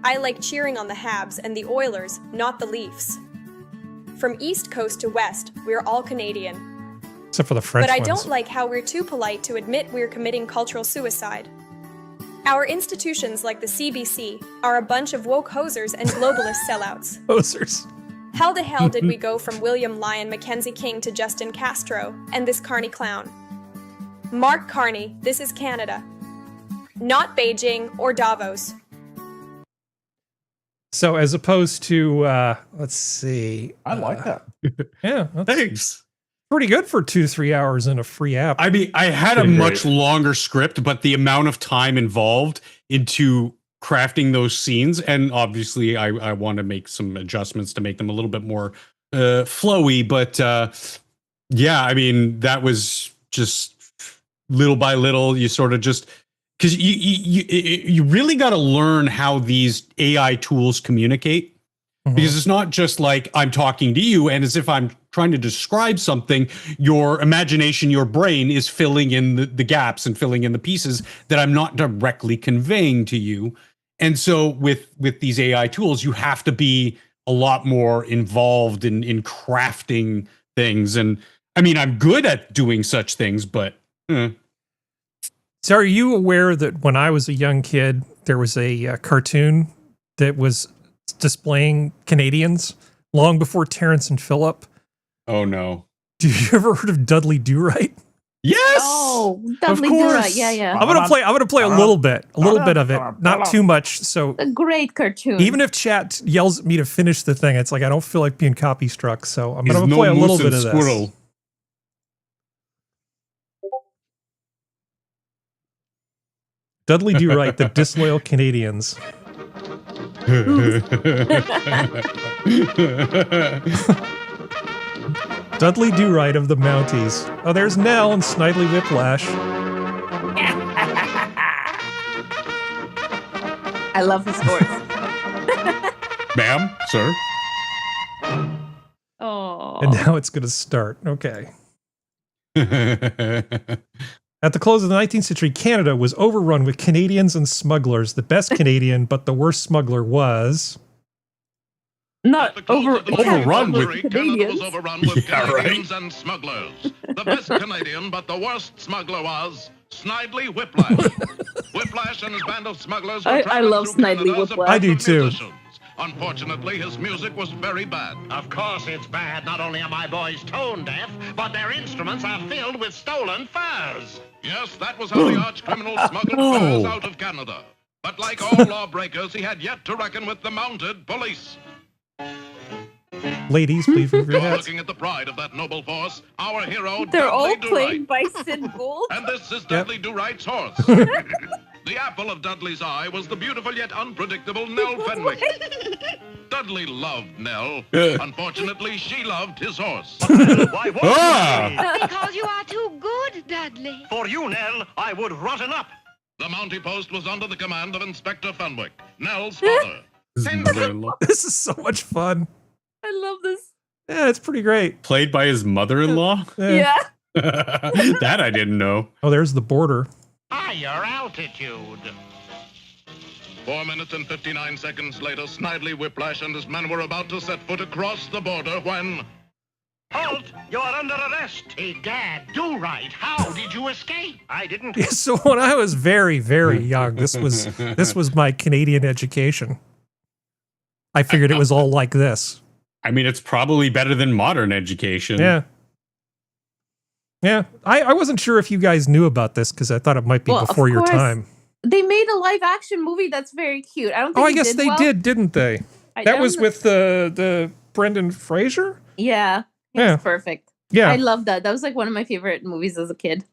I like cheering on the Habs and the Oilers, not the Leafs. From East Coast to West, we're all Canadian. Except for the French But I ones. don't like how we're too polite to admit we're committing cultural suicide. Our institutions like the CBC are a bunch of woke hosers and globalist sellouts. Hosers. How the hell did we go from William Lyon Mackenzie King to Justin Castro and this Carney clown? Mark Carney, this is Canada. Not Beijing or Davos. So as opposed to, let's see. I like that. Yeah. Thanks. Pretty good for 2 to 3 hours in a free app. I mean, I had a much longer script, but the amount of time involved into crafting those scenes, and obviously I want to make some adjustments to make them a little bit more flowy, but yeah, I mean, that was just little by little, you sort of just... Because you really got to learn how these AI tools communicate, because it's not just like I'm talking to you and as if I'm trying to describe something. Your imagination, your brain is filling in the gaps and filling in the pieces that I'm not directly conveying to you. And so with these AI tools, you have to be a lot more involved in crafting things. And I mean, I'm good at doing such things, but... So are you aware that when I was a young kid, there was a cartoon that was displaying Canadians long before Terrence and Phillip? Oh, no. Do you ever heard of Dudley Do-Right? Yes. Oh, Dudley Do-Right. Yeah. I'm gonna play a little bit of it, not too much. So a great cartoon. Even if chat yells at me to finish the thing, it's like I don't feel like being copy struck. So I'm gonna play a little bit of this. Dudley Do-Right, the disloyal Canadians. Dudley Do-Right of the Mounties. Oh, there's Nell and Snidely Whiplash. I love his voice. Ma'am, sir. Oh. And now it's going to start. Okay. At the close of the 19th century, Canada was overrun with Canadians and smugglers. The best Canadian, but the worst smuggler was... Not overrun with Canadians. Canada was overrun with Canadians and smugglers. The best Canadian, but the worst smuggler was Snidely Whiplash. Whiplash and his band of smugglers were I love Snidely Whiplash. I do too. Musicians. Unfortunately, his music was very bad. Of course it's bad. Not only are my boys tone deaf, but their instruments are filled with stolen furs. Yes, that was how the arch-criminal smuggled furs out of Canada. But like all lawbreakers, he had yet to reckon with the mounted police. Ladies, please move your hats. Looking at the pride of that noble force, our hero, They're Dudley all Do played Right. by Sid Gould. And this is Dudley Do Right's horse. The apple of Dudley's eye was the beautiful yet unpredictable Nell Fenwick. Dudley loved Nell. Unfortunately, she loved his horse. Why won't you? Because you are too good, Dudley. For you, Nell, I would rotten up. The Mountie post was under the command of Inspector Fenwick, Nell's father. This is so much fun. I love this. Yeah, it's pretty great. Played by his mother-in-law? Yeah. That I didn't know. Oh, there's the border. Higher altitude. 4 minutes and 59 seconds later, Snidely Whiplash and his men were about to set foot across the border when... Halt! You are under arrest. Egad, do right. How did you escape? I didn't. So when I was very, very young, this was my Canadian education. I figured it was all like this. I mean, it's probably better than modern education. Yeah. Yeah. I wasn't sure if you guys knew about this because I thought it might be before your time. They made a live action movie that's very cute. I don't think I guess they did, didn't they? That was with the Brendan Fraser? Yeah. It's perfect. Yeah. I love that. That was like one of my favorite movies as a kid.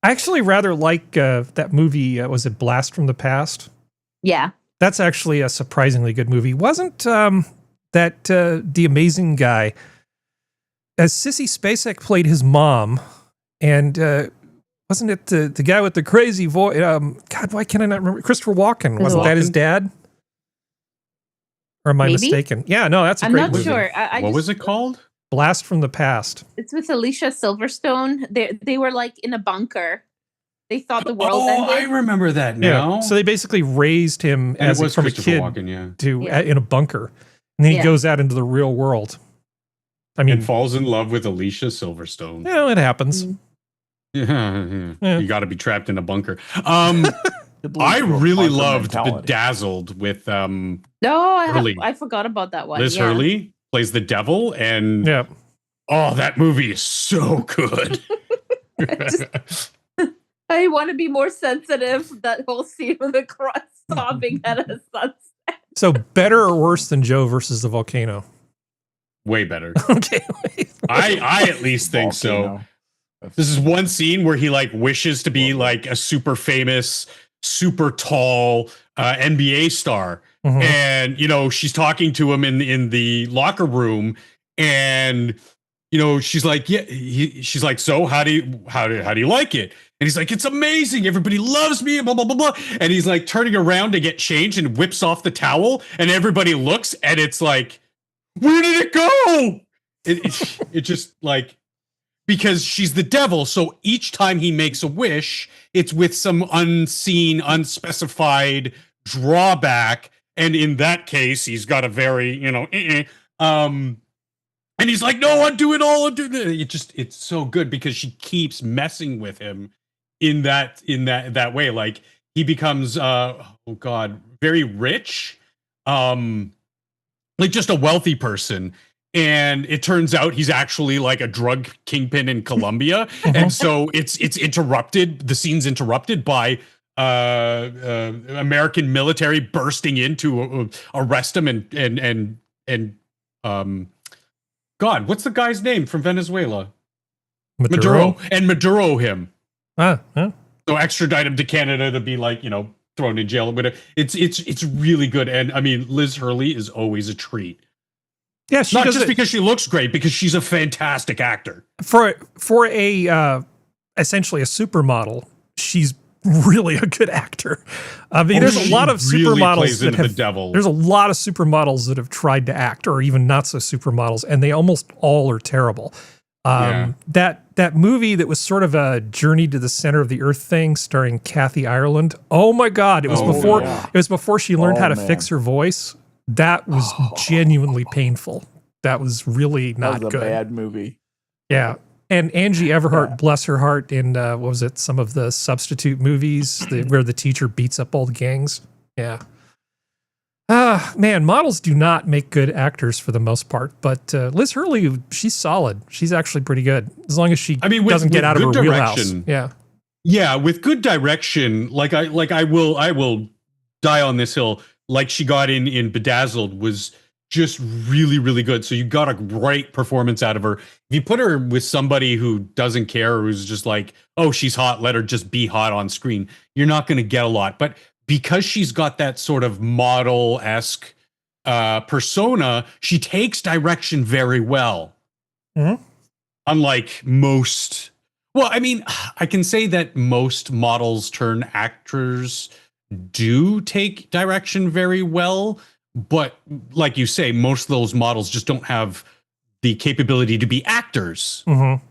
I actually rather like that movie, was it Blast from the Past? Yeah. That's actually a surprisingly good movie. Wasn't that The Amazing Guy? As Sissy Spacek played his mom, and wasn't it the guy with the crazy voice? God, why can't I not remember? Christopher Walken. Wasn't that his dad? Or am I mistaken? Yeah, no, that's a great movie. I'm not sure. What was it called? Blast from the Past. It's with Alicia Silverstone. They were like in a bunker. They thought the world ended. I remember that now. Yeah. So they basically raised him And as it was from a Christopher kid Walken, in a bunker. And then he goes out into the real world. I mean, and falls in love with Alicia Silverstone. Yeah, it happens. Yeah. You got to be trapped in a bunker. I really loved Bedazzled with No, Hurley. I forgot about that one. Liz Hurley plays the devil, and that movie is so good. I want to be more sensitive. That whole scene with the cross sobbing at a sunset. So better or worse than Joe versus the volcano? Way better. Okay. I at least think so. This is one scene where he like wishes to be like a super famous, super tall NBA star. Mm-hmm. And, you know, she's talking to him in the locker room, and, you know, she's like, she's like, so how do you like it? And he's like, it's amazing. Everybody loves me, blah, blah, blah, blah. And he's like turning around to get changed and whips off the towel, and everybody looks, and it's like, where did it go? It just like, because she's the devil. So each time he makes a wish, it's with some unseen, unspecified drawback. And in that case, he's got a very, you know, and he's like, no, undo it all. It's so good because she keeps messing with him in that way. Like he becomes, very rich, like just a wealthy person. And it turns out he's actually like a drug kingpin in Colombia. And so it's interrupted. The scene's interrupted by American military bursting in to arrest him and God, what's the guy's name from Venezuela? Maduro. And Maduro him. So extradite him to Canada to be like, you know, thrown in jail. But it's really good. And I mean, Liz Hurley is always a treat. Yeah, not just because she looks great, because she's a fantastic actor. For a essentially a supermodel, she's really a good actor. I mean, there's a lot of supermodels that have. There's a lot of supermodels that have tried to act, or even not so supermodels, and they almost all are terrible. That that movie that was sort of a Journey to the Center of the Earth thing starring Kathy Ireland. Oh my God. It was before she learned how to fix her voice. That was genuinely painful. That was really not good. That was a bad movie. Yeah. And Angie Everhart, bless her heart, in what was it? Some of the Substitute movies where the teacher beats up all the gangs. Yeah. Man, models do not make good actors for the most part, but Liz Hurley, she's solid. She's actually pretty good as long as she doesn't get out of her wheelhouse. Yeah. Yeah, with good direction, I will die on this hill. Like she got in Bedazzled was just really, really good. So you got a great performance out of her. If you put her with somebody who doesn't care, who's just like, oh, she's hot, let her just be hot on screen, you're not going to get a lot. But because she's got that sort of model-esque persona, she takes direction very well. Mm-hmm. Unlike most... Well, I mean, I can say that most models turn actors do take direction very well, but like you say, most of those models just don't have the capability to be actors. Mm-hmm.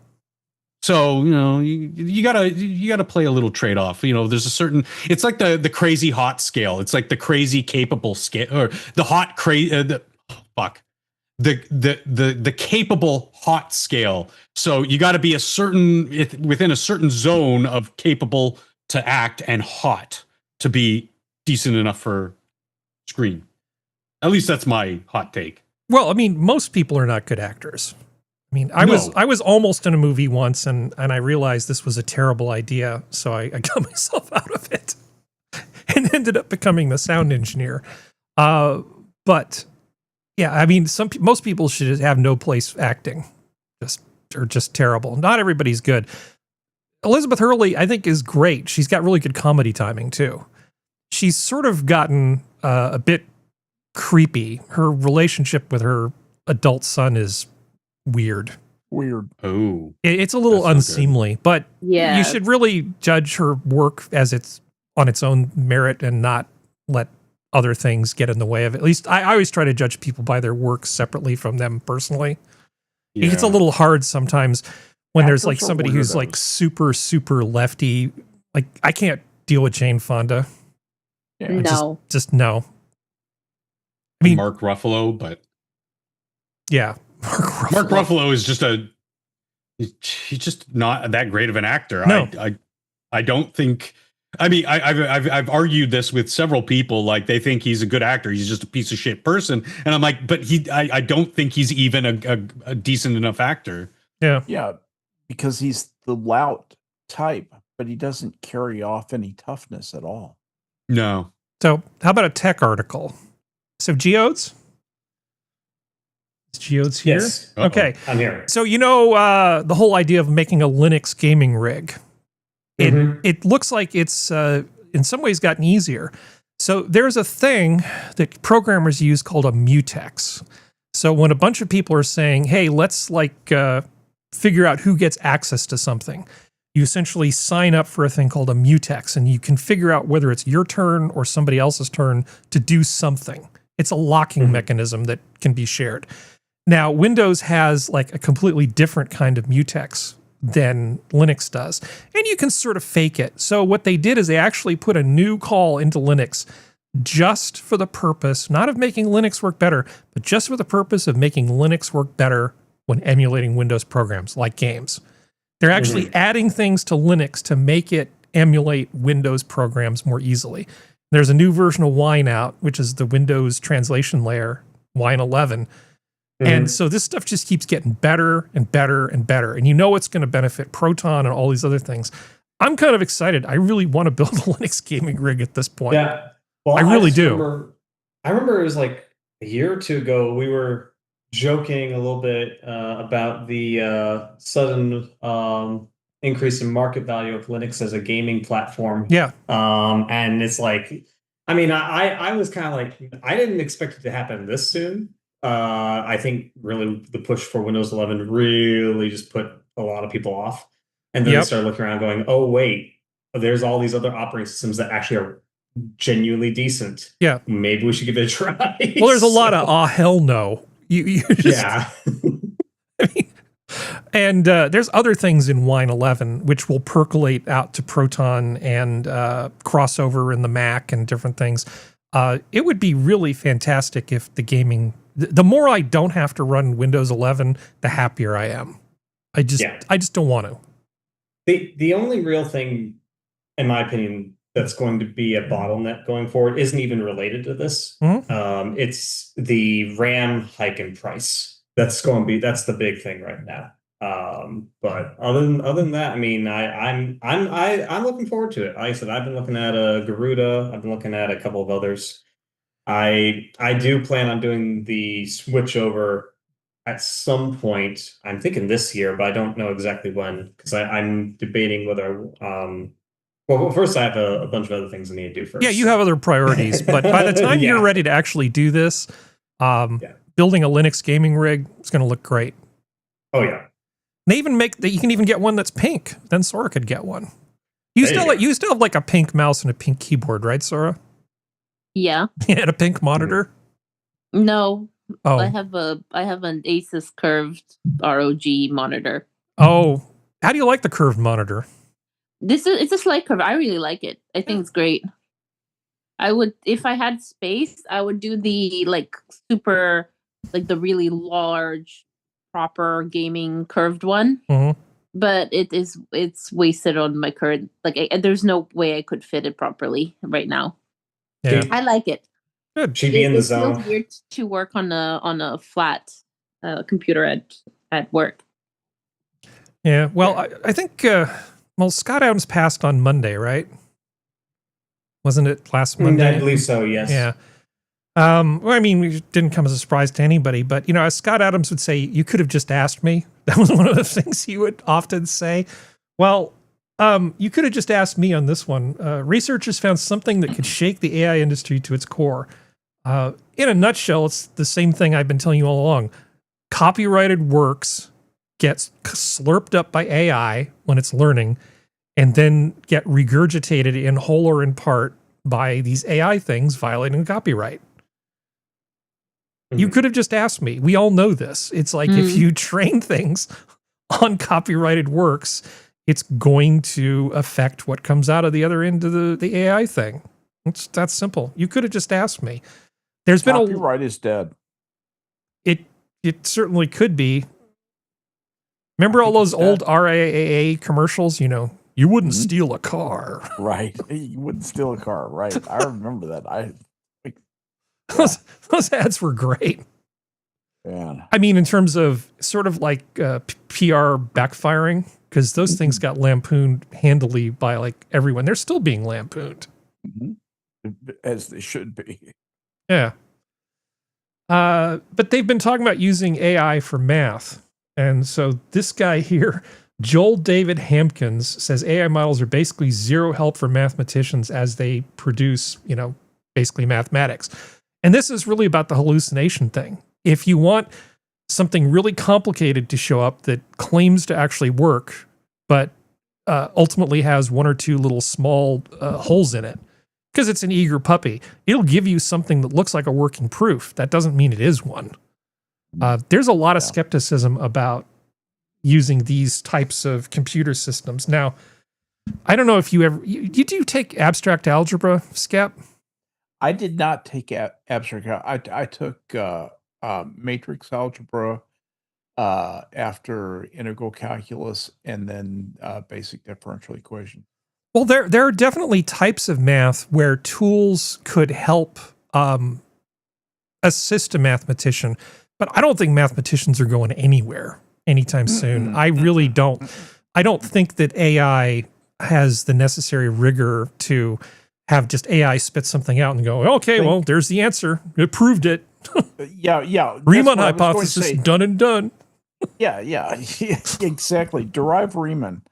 So, you gotta play a little trade-off. There's a certain, it's like the crazy hot scale. It's like the crazy capable scale, or the hot the capable hot scale. So you got to be within a certain zone of capable to act and hot to be decent enough for screen. At least that's my hot take. Well, I mean, most people are not good actors. I mean, I was almost in a movie once, and I realized this was a terrible idea, so I got myself out of it and ended up becoming the sound engineer. But yeah, I mean, most people should have no place acting, just terrible. Not everybody's good. Elizabeth Hurley, I think, is great. She's got really good comedy timing too. She's sort of gotten a bit creepy. Her relationship with her adult son is weird. Oh, it's a little unseemly, but you should really judge her work as it's on its own merit and not let other things get in the way of it. At least I always try to judge people by their work separately from them personally. Yeah. It's a little hard sometimes when there's like somebody who's like super, super lefty. Like I can't deal with Jane Fonda. Yeah. No. Just no. I mean, Mark Ruffalo, but yeah. Mark Ruffalo is he's just not that great of an actor. No. I don't think, I mean, I've argued this with several people. Like they think he's a good actor. He's just a piece of shit person. And I'm like, but I don't think he's even a decent enough actor. Yeah. Yeah. Because he's the lout type, but he doesn't carry off any toughness at all. No. So how about a tech article? So Geodes? Is Geodes here? Yes. Okay. I'm here. So the whole idea of making a Linux gaming rig. It looks like it's in some ways gotten easier. So there's a thing that programmers use called a mutex. So when a bunch of people are saying, hey, let's figure out who gets access to something, you essentially sign up for a thing called a mutex, and you can figure out whether it's your turn or somebody else's turn to do something. It's a locking mechanism that can be shared. Now, Windows has like a completely different kind of mutex than Linux does, and you can sort of fake it. So what they did is they actually put a new call into Linux just for the purpose, not of making Linux work better, but just for the purpose of making Linux work better when emulating Windows programs like games. They're actually adding things to Linux to make it emulate Windows programs more easily. There's a new version of Wine out, which is the Windows translation layer, Wine 11. And so this stuff just keeps getting better and better and better. And it's going to benefit Proton and all these other things. I'm kind of excited. I really want to build a Linux gaming rig at this point. Yeah. Well, I really do. I remember it was like a year or two ago, we were joking a little bit about the sudden increase in market value of Linux as a gaming platform. Yeah. And it's like, I mean, I was kind of like, I didn't expect it to happen this soon. I think really the push for Windows 11 really just put a lot of people off. And then they started looking around going, oh, wait, there's all these other operating systems that actually are genuinely decent. Yeah. Maybe we should give it a try. Well, there's a lot of, hell no. You just, yeah. I mean, And there's other things in Wine 11 which will percolate out to Proton and crossover in the Mac and different things. It would be really fantastic if the gaming... The more I don't have to run Windows 11, the happier I am. I just don't want to. The only real thing, in my opinion, that's going to be a bottleneck going forward isn't even related to this. Mm-hmm. It's the RAM hike in price. That's the big thing right now. But other than that, I mean, I'm looking forward to it. Like I said, I've been looking at Garuda. I've been looking at a couple of others. I do plan on doing the switch over at some point. I'm thinking this year, but I don't know exactly when, because I'm debating whether. Well, first I have a bunch of other things I need to do first. Yeah, you have other priorities, but by the time you're ready to actually do this, building a Linux gaming rig is going to look great. Oh yeah. They even you can even get one that's pink. Then Sora could get one. You still have like a pink mouse and a pink keyboard, right, Sora? Yeah. And a pink monitor? No. Oh. I have an Asus curved ROG monitor. Oh. How do you like the curved monitor? It's a slight curve. I really like it. I think it's great. I would, if I had space, I would do the super, the really large, proper gaming curved one. Mm-hmm. But it's wasted on my current. There's no way I could fit it properly right now. Yeah. I like it. Good. She'd be in the zone. It feels weird to work on a flat computer at work. Yeah. Well, I think Scott Adams passed on Monday, right? Wasn't it last Monday? I believe so. Yes. Yeah. Well, I mean, it didn't come as a surprise to anybody, but as Scott Adams would say, you could have just asked me. That was one of the things he would often say. Well, you could have just asked me on this one. Researchers found something that could shake the AI industry to its core. In a nutshell, it's the same thing I've been telling you all along. Copyrighted works gets slurped up by AI when it's learning, and then get regurgitated in whole or in part by these AI things violating copyright. You could have just asked me. We all know this. It's like if you train things on copyrighted works, it's going to affect what comes out of the other end of the AI thing. It's that simple. You could have just asked me. There's been copyright is dead. It certainly could be. Remember all those old RIAA commercials? You wouldn't steal a car. Right. You wouldn't steal a car. Right. I remember that. Those ads were great. Yeah. I mean, in terms of sort of like PR backfiring, because those things got lampooned handily by everyone. They're still being lampooned. Mm-hmm. As they should be. Yeah. But they've been talking about using AI for math. And so this guy here, Joel David Hampkins, says AI models are basically zero help for mathematicians as they produce, basically mathematics. And this is really about the hallucination thing. If you want something really complicated to show up that claims to actually work, but ultimately has one or two little small holes in it, because it's an eager puppy, it'll give you something that looks like a working proof. That doesn't mean it is one. There's a lot of skepticism about using these types of computer systems. Now, I don't know if did you take abstract algebra, Skep? I did not take abstract. I took matrix algebra after integral calculus, and then basic differential equation. Well, there are definitely types of math where tools could help assist a mathematician, but I don't think mathematicians are going anywhere anytime soon. I really don't. I don't think that AI has the necessary rigor to have just AI spit something out and go, okay, well, there's the answer. It proved it. Yeah. Riemann hypothesis, done and done. Yeah, exactly. Derive Riemann.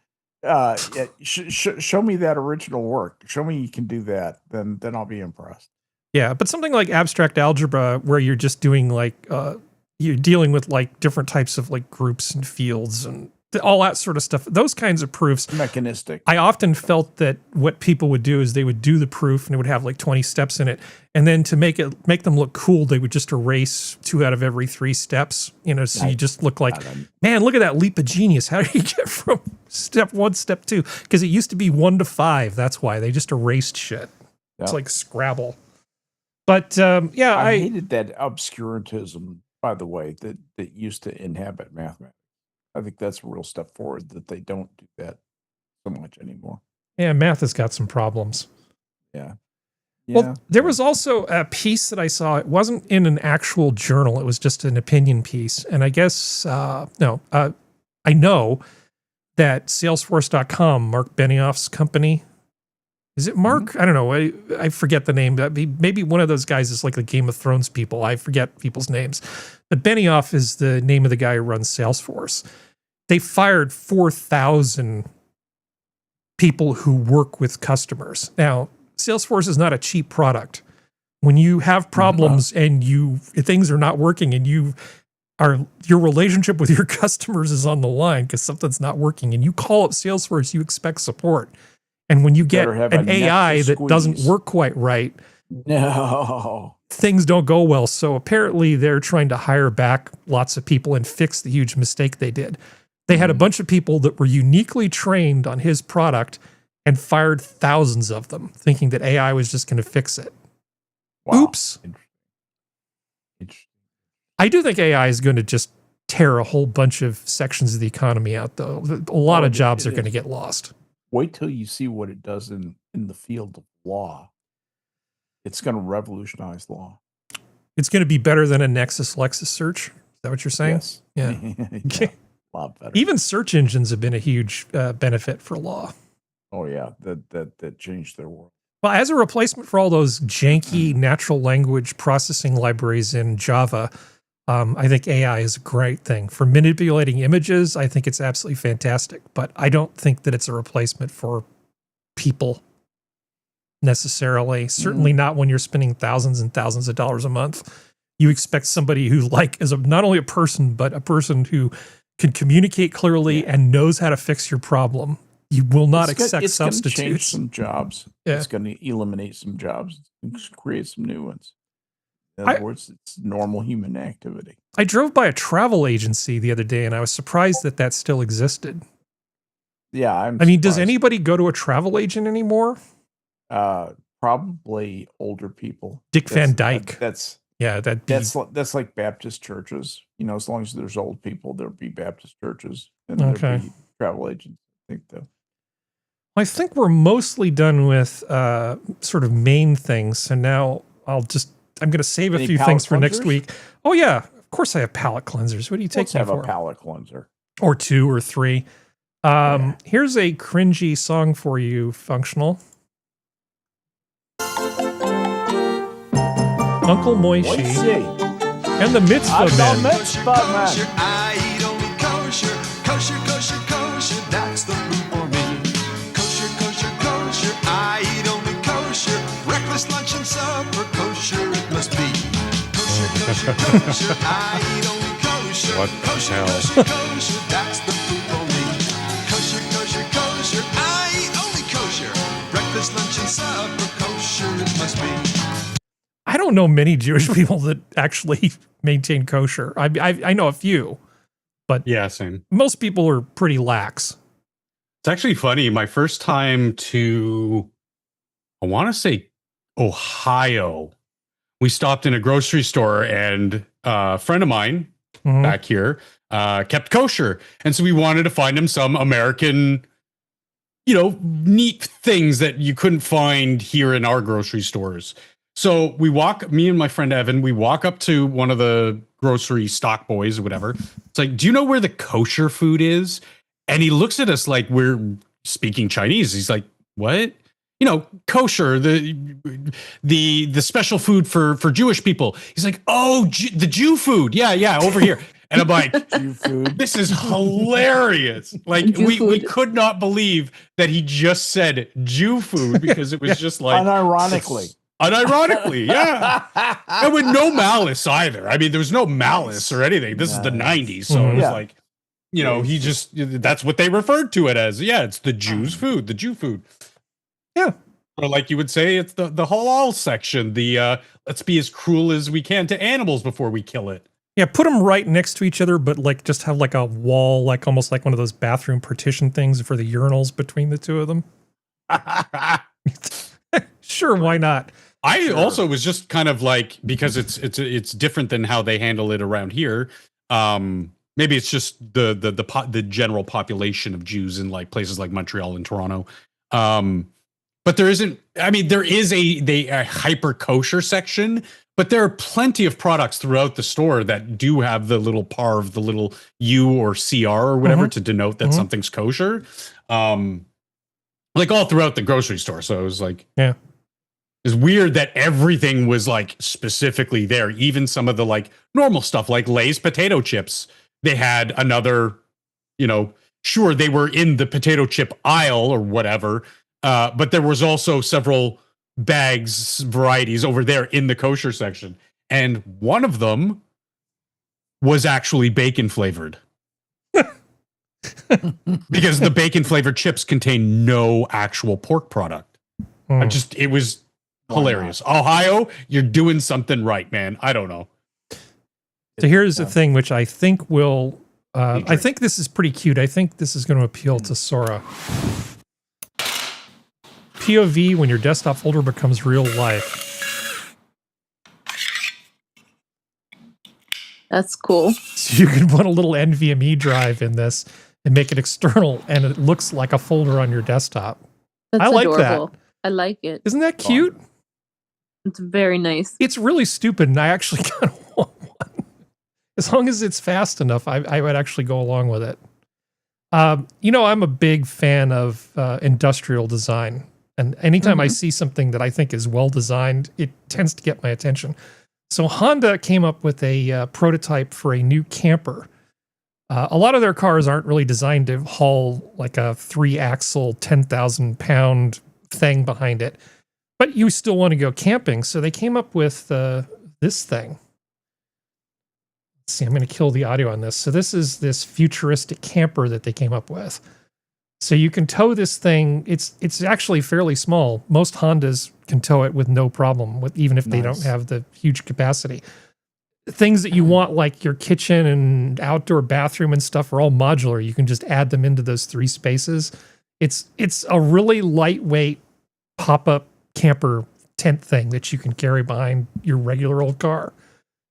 Show me that original work. Show me you can do that. Then I'll be impressed. Yeah, but something like abstract algebra, where you're just doing you're dealing with different types of groups and fields and all that sort of stuff. Those kinds of proofs. Mechanistic. I often felt that what people would do is they would do the proof and it would have like 20 steps in it. And then to make them look cool, they would just erase 2 out of every 3 steps, so you just look like, man, look at that leap of genius. How do you get from step 1, step 2? Because it used to be 1 to 5. That's why they just erased shit. It's like Scrabble. But I hated that obscurantism, by the way, that used to inhabit mathematics. I think that's a real step forward that they don't do that so much anymore. Yeah, math has got some problems. Yeah. Well, there was also a piece that I saw. It wasn't in an actual journal. It was just an opinion piece. And I guess, I know that Salesforce.com, Mark Benioff's company, is it Mark? Mm-hmm. I don't know. I forget the name. Maybe one of those guys is like the Game of Thrones people. I forget people's names. But Benioff is the name of the guy who runs Salesforce. They fired 4,000 people who work with customers. Now, Salesforce is not a cheap product. When you have problems and things are not working and your relationship with your customers is on the line because something's not working and you call up Salesforce, you expect support. And when you get an AI that doesn't work quite right, things don't go well. So apparently they're trying to hire back lots of people and fix the huge mistake they did. They had a bunch of people that were uniquely trained on his product and fired thousands of them, thinking that AI was just going to fix it. Wow. Oops. I do think AI is going to just tear a whole bunch of sections of the economy out, though. A lot of jobs are going to get lost. Wait till you see what it does in the field of law. It's going to revolutionize law. It's going to be better than a Nexus Lexus search. Is that what you're saying? Yes. Yeah. Yeah, a lot better. Even search engines have been a huge benefit for law. Oh yeah, that changed their world. Well, as a replacement for all those janky natural language processing libraries in Java, I think AI is a great thing. For manipulating images, I think it's absolutely fantastic. But I don't think that it's a replacement for people necessarily. Certainly not when you're spending thousands and thousands of dollars a month. You expect somebody who is not only a person, but a person who can communicate clearly and knows how to fix your problem. You will not accept substitutes. It's going to change some jobs. Yeah. It's going to eliminate some jobs and create some new ones. In other words, it's normal human activity. I drove by a travel agency the other day, and I was surprised that still existed. Yeah, I mean, does anybody go to a travel agent anymore? Probably older people. Dick Van Dyke. That's like Baptist churches. As long as there's old people, there'll be Baptist churches and there'll be travel agents. I think though. I think we're mostly done with sort of main things. So now I'm going to save a few things for next week. Oh yeah, of course I have palette cleansers. What do you take me for? Let's have a palette cleanser. Or 2 or 3. Here's a cringy song for you, Functional. Uncle Moishi and the Mitzvah Men. I eat only kosher, kosher, kosher, kosher. That's the food for me. Kosher, kosher, kosher. I eat only kosher. Breakfast, lunch, and supper. Kosher it must be. Kosher, kosher, kosher. I eat only kosher. What kosher, the hell? kosher, kosher. That's the food for me. Kosher, kosher, kosher. I eat only kosher. Breakfast, lunch, and supper. Kosher it must be. I don't know many Jewish people that actually maintain kosher. I know a few, but yeah, same. Most people are pretty lax. It's actually funny. My first time to, I want to say Ohio, we stopped in a grocery store and a friend of mine back here kept kosher. And so we wanted to find him some American, neat things that you couldn't find here in our grocery stores. So me and my friend Evan, we walk up to one of the grocery stock boys or whatever. It's like, do you know where the kosher food is? And he looks at us like we're speaking Chinese. He's like, what? Kosher, the special food for Jewish people. He's like, oh, the Jew food. Yeah, over here. And I'm like, Jew food. This is hilarious. Like we could not believe that he just said Jew food because it was just like unironically, yeah. And with no malice either. I mean, there was no malice or anything. This is the 90s. So it was like, you know, he just, that's what they referred to it as. Yeah, it's the Jews' food, the Jew food. Yeah. Or like you would say, it's the halal section, the let's be as cruel as we can to animals before we kill it. Yeah, put them right next to each other, but like just have like a wall, like almost like one of those bathroom partition things for the urinals between the two of them. Sure, why not? I also was just kind of like, because it's different than how they handle it around here. Maybe it's just the general population of Jews in like places like Montreal and Toronto. But there isn't. I mean, there is a hyper kosher section, but there are plenty of products throughout the store that do have the little parv, the little U or CR or whatever to denote that something's kosher. Like all throughout the grocery store. So it was like, yeah. It's weird that everything was like specifically there. Even some of the like normal stuff like Lay's potato chips. They had another, you know, sure, they were in the potato chip aisle or whatever. But there was also several bags, varieties over there in the kosher section. And one of them was actually bacon flavored. Because the bacon flavored chips contain no actual pork product. It was hilarious. Ohio, you're doing something right, man. I don't know. So here's the thing, which I think will, I think this is pretty cute. I think this is going to appeal to Sora. POV when your desktop folder becomes real life. That's cool. So you can put a little NVMe drive in this and make it external, and it looks like a folder on your desktop. That's I like adorable. that. I like it. Isn't that cute? It's very nice. It's really stupid, and I actually kind of want one. As long as it's fast enough, I would actually go along with it. You know, I'm a big fan of industrial design. And anytime I see something that I think is well designed, it tends to get my attention. So Honda came up with a prototype for a new camper. A lot of their cars aren't really designed to haul like a 3-axle, 10,000-pound thing behind it. But you still want to go camping. So they came up with this thing. Let's see, I'm going to kill the audio on this. So this is this futuristic camper that they came up with. So you can tow this thing. It's actually fairly small. Most Hondas can tow it with no problem, even if they don't have the huge capacity. Things that you want, like your kitchen and outdoor bathroom and stuff, are all modular. You can just add them into those 3 spaces. It's a really lightweight pop-up camper tent thing that you can carry behind your regular old car.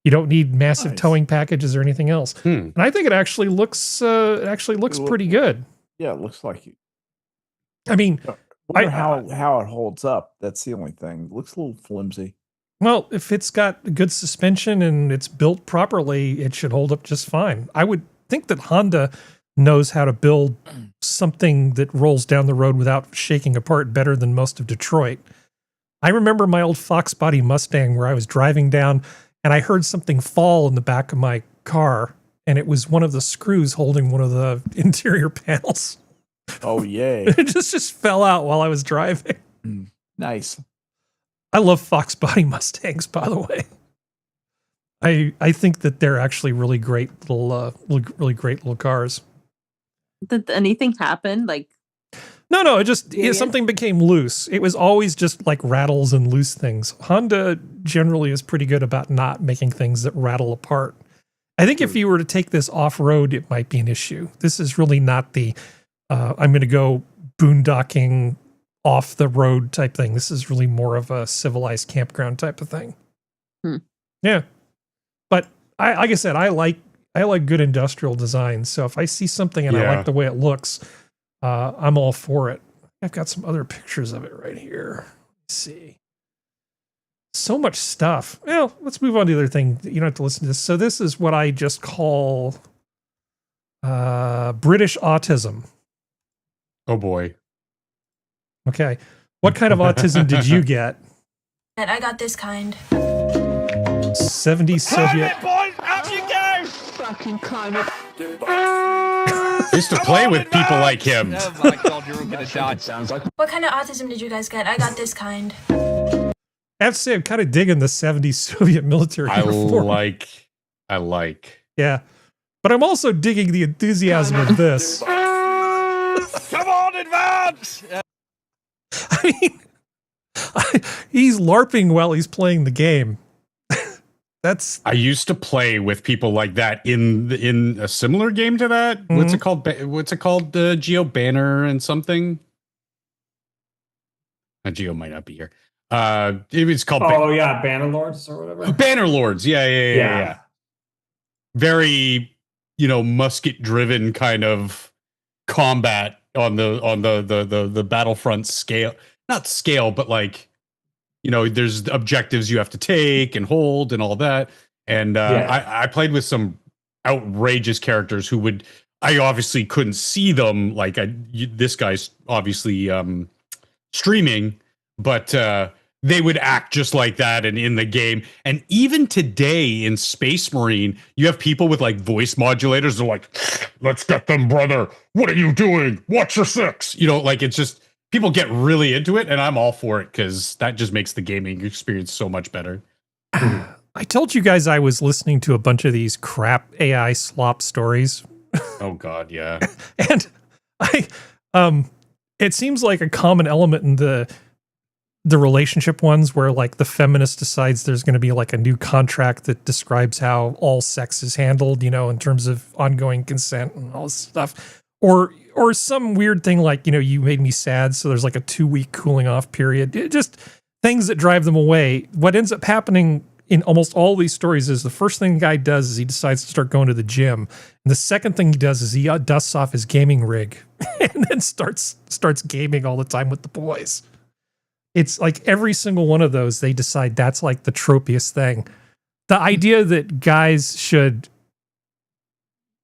You don't need massive towing packages or anything else. And I think it actually looks pretty good. Yeah, it looks like it. I mean, I wonder how it holds up. That's the only thing. It looks a little flimsy. Well, if it's got good suspension and it's built properly, it should hold up just fine. I would think that Honda knows how to build something that rolls down the road without shaking apart better than most of Detroit. I remember my old Fox body Mustang where I was driving down and I heard something fall in the back of my car. And it was one of the screws holding one of the interior panels. Oh, yay. It just fell out while I was driving. Nice. I love Fox body Mustangs, by the way. I think that they're actually really great little cars. Did anything happen? Like, no, something became loose. It was always just like rattles and loose things. Honda generally is pretty good about not making things that rattle apart. I think if you were to take this off-road, it might be an issue. This is really not the I'm going to go boondocking off the road type thing. This is really more of a civilized campground type of thing. Yeah. But like I said, I like good industrial design. So if I see something and I like the way it looks, I'm all for it. I've got some other pictures of it right here. Let's see. So much stuff. Well, let's move on to the other thing. You don't have to listen to this. So this is what I just call British autism. Oh boy. Okay. What kind of autism did you get? I got this kind. 70s Soviet. Boys, up you go! Fucking climate. I used to play with people like him. Oh my god, you're all gonna die, it sounds like. What kind of autism did you guys get? I got this kind. I have to say, I'm kind of digging the 70s Soviet military uniform. I like. Yeah. But I'm also digging the enthusiasm of this. Come on, advance! I mean, he's LARPing while he's playing the game. I used to play with people like that in a similar game to that. Mm-hmm. What's it called? Geo Banner and something. Geo might not be here. It was called. Banner Lords or whatever. Banner Lords. Yeah. Very, musket driven kind of combat on the Battlefront scale. Not scale, but like. There's objectives you have to take and hold and all that. And I played with some outrageous characters who I obviously couldn't see them. Like this guy's obviously streaming, but they would act just like that and in the game. And even today in Space Marine, you have people with like voice modulators. They're like, let's get them, brother. What are you doing? Watch your six. It's just, people get really into it, and I'm all for it because that just makes the gaming experience so much better. I told you guys I was listening to a bunch of these crap AI slop stories. Oh God, yeah. And it seems like a common element in the relationship ones where like the feminist decides there's going to be like a new contract that describes how all sex is handled, in terms of ongoing consent and all this stuff. Or some weird thing like, you made me sad, so there's like a 2-week cooling off period. Just things that drive them away. What ends up happening in almost all these stories is the first thing the guy does is he decides to start going to the gym. And the second thing he does is he dusts off his gaming rig and then starts gaming all the time with the boys. It's like every single one of those, they decide that's like the tropiest thing. The idea that guys should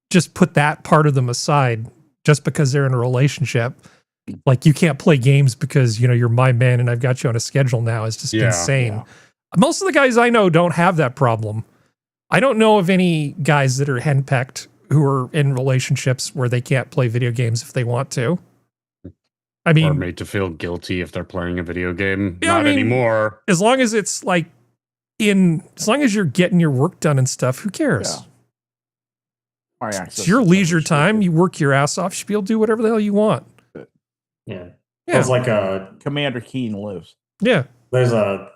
just put that part of them aside just because they're in a relationship, like you can't play games because, you're my man and I've got you on a schedule now is just insane. Yeah. Most of the guys I know don't have that problem. I don't know of any guys that are henpecked who are in relationships where they can't play video games if they want to. I mean, or made to feel guilty if they're playing a video game. Not anymore. As long as it's like as long as you're getting your work done and stuff, who cares? Yeah. It's your leisure time. You work your ass off. You should be able to do whatever the hell you want. Yeah. It's like a Commander Keen lives. Yeah. There's a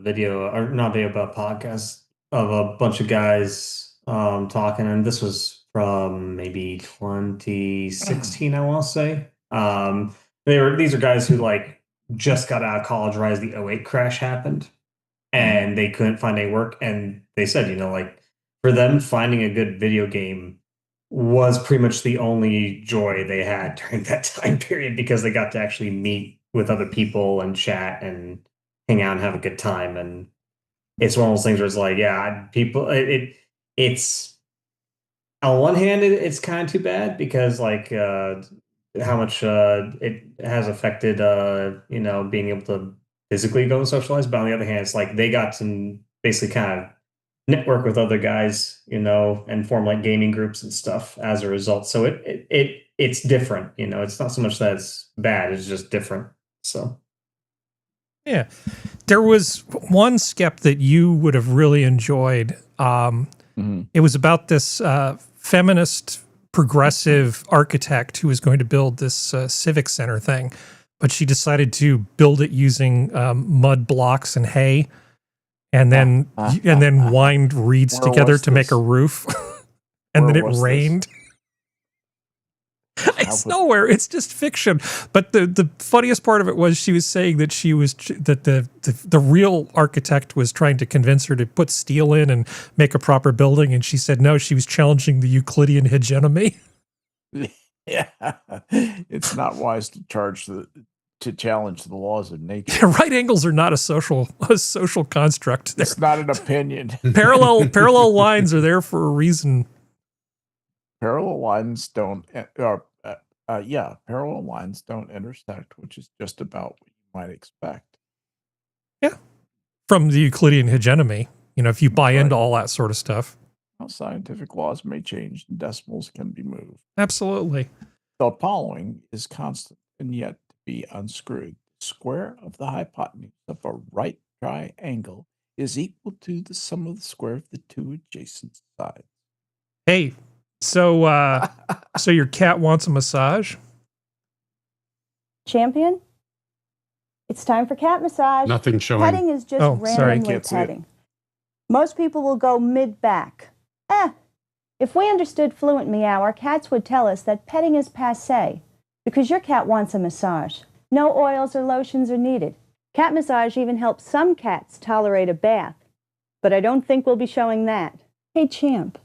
video, or not video, but podcast of a bunch of guys talking, and this was from maybe 2016, I want to say. These are guys who like just got out of college right as the 2008 crash happened, and they couldn't find any work, and they said, like for them, finding a good video game was pretty much the only joy they had during that time period because they got to actually meet with other people and chat and hang out and have a good time. And it's one of those things where it's like, it's on one hand, it's kind of too bad because like how much it has affected, being able to physically go and socialize. But on the other hand, it's like they got to basically kind of network with other guys, and form like gaming groups and stuff as a result. So it's different, it's not so much that it's bad, it's just different. So yeah, there was one skep that you would have really enjoyed. It was about this feminist progressive architect who was going to build this civic center thing, but she decided to build it using mud blocks and hay. And then wind reeds together to make a roof. And then it rained. It's nowhere. It's just fiction. But the funniest part of it was she was saying that the real architect was trying to convince her to put steel in and make a proper building. And she said, no, she was challenging the Euclidean hegemony. Yeah. It's not wise to challenge the laws of nature. Right angles are not a social construct. It's not an opinion. Parallel lines are there for a reason. Parallel lines don't. Parallel lines don't intersect, which is just about what you might expect. Yeah, from the Euclidean hegemony. If you buy into all that sort of stuff. Well, scientific laws may change, and decimals can be moved. Absolutely. The following is constant and yet be unscrewed. The square of the hypotenuse of a right triangle is equal to the sum of the square of the two adjacent sides. Hey, so so your cat wants a massage? Champion, it's time for cat massage. Nothing showing. Petting is just randomly Can't see it. petting. Most people will go mid-back. If we understood fluent meow, our cats would tell us that petting is passé because your cat wants a massage. No oils or lotions are needed. Cat massage even helps some cats tolerate a bath, but I don't think we'll be showing that. Hey, Champ,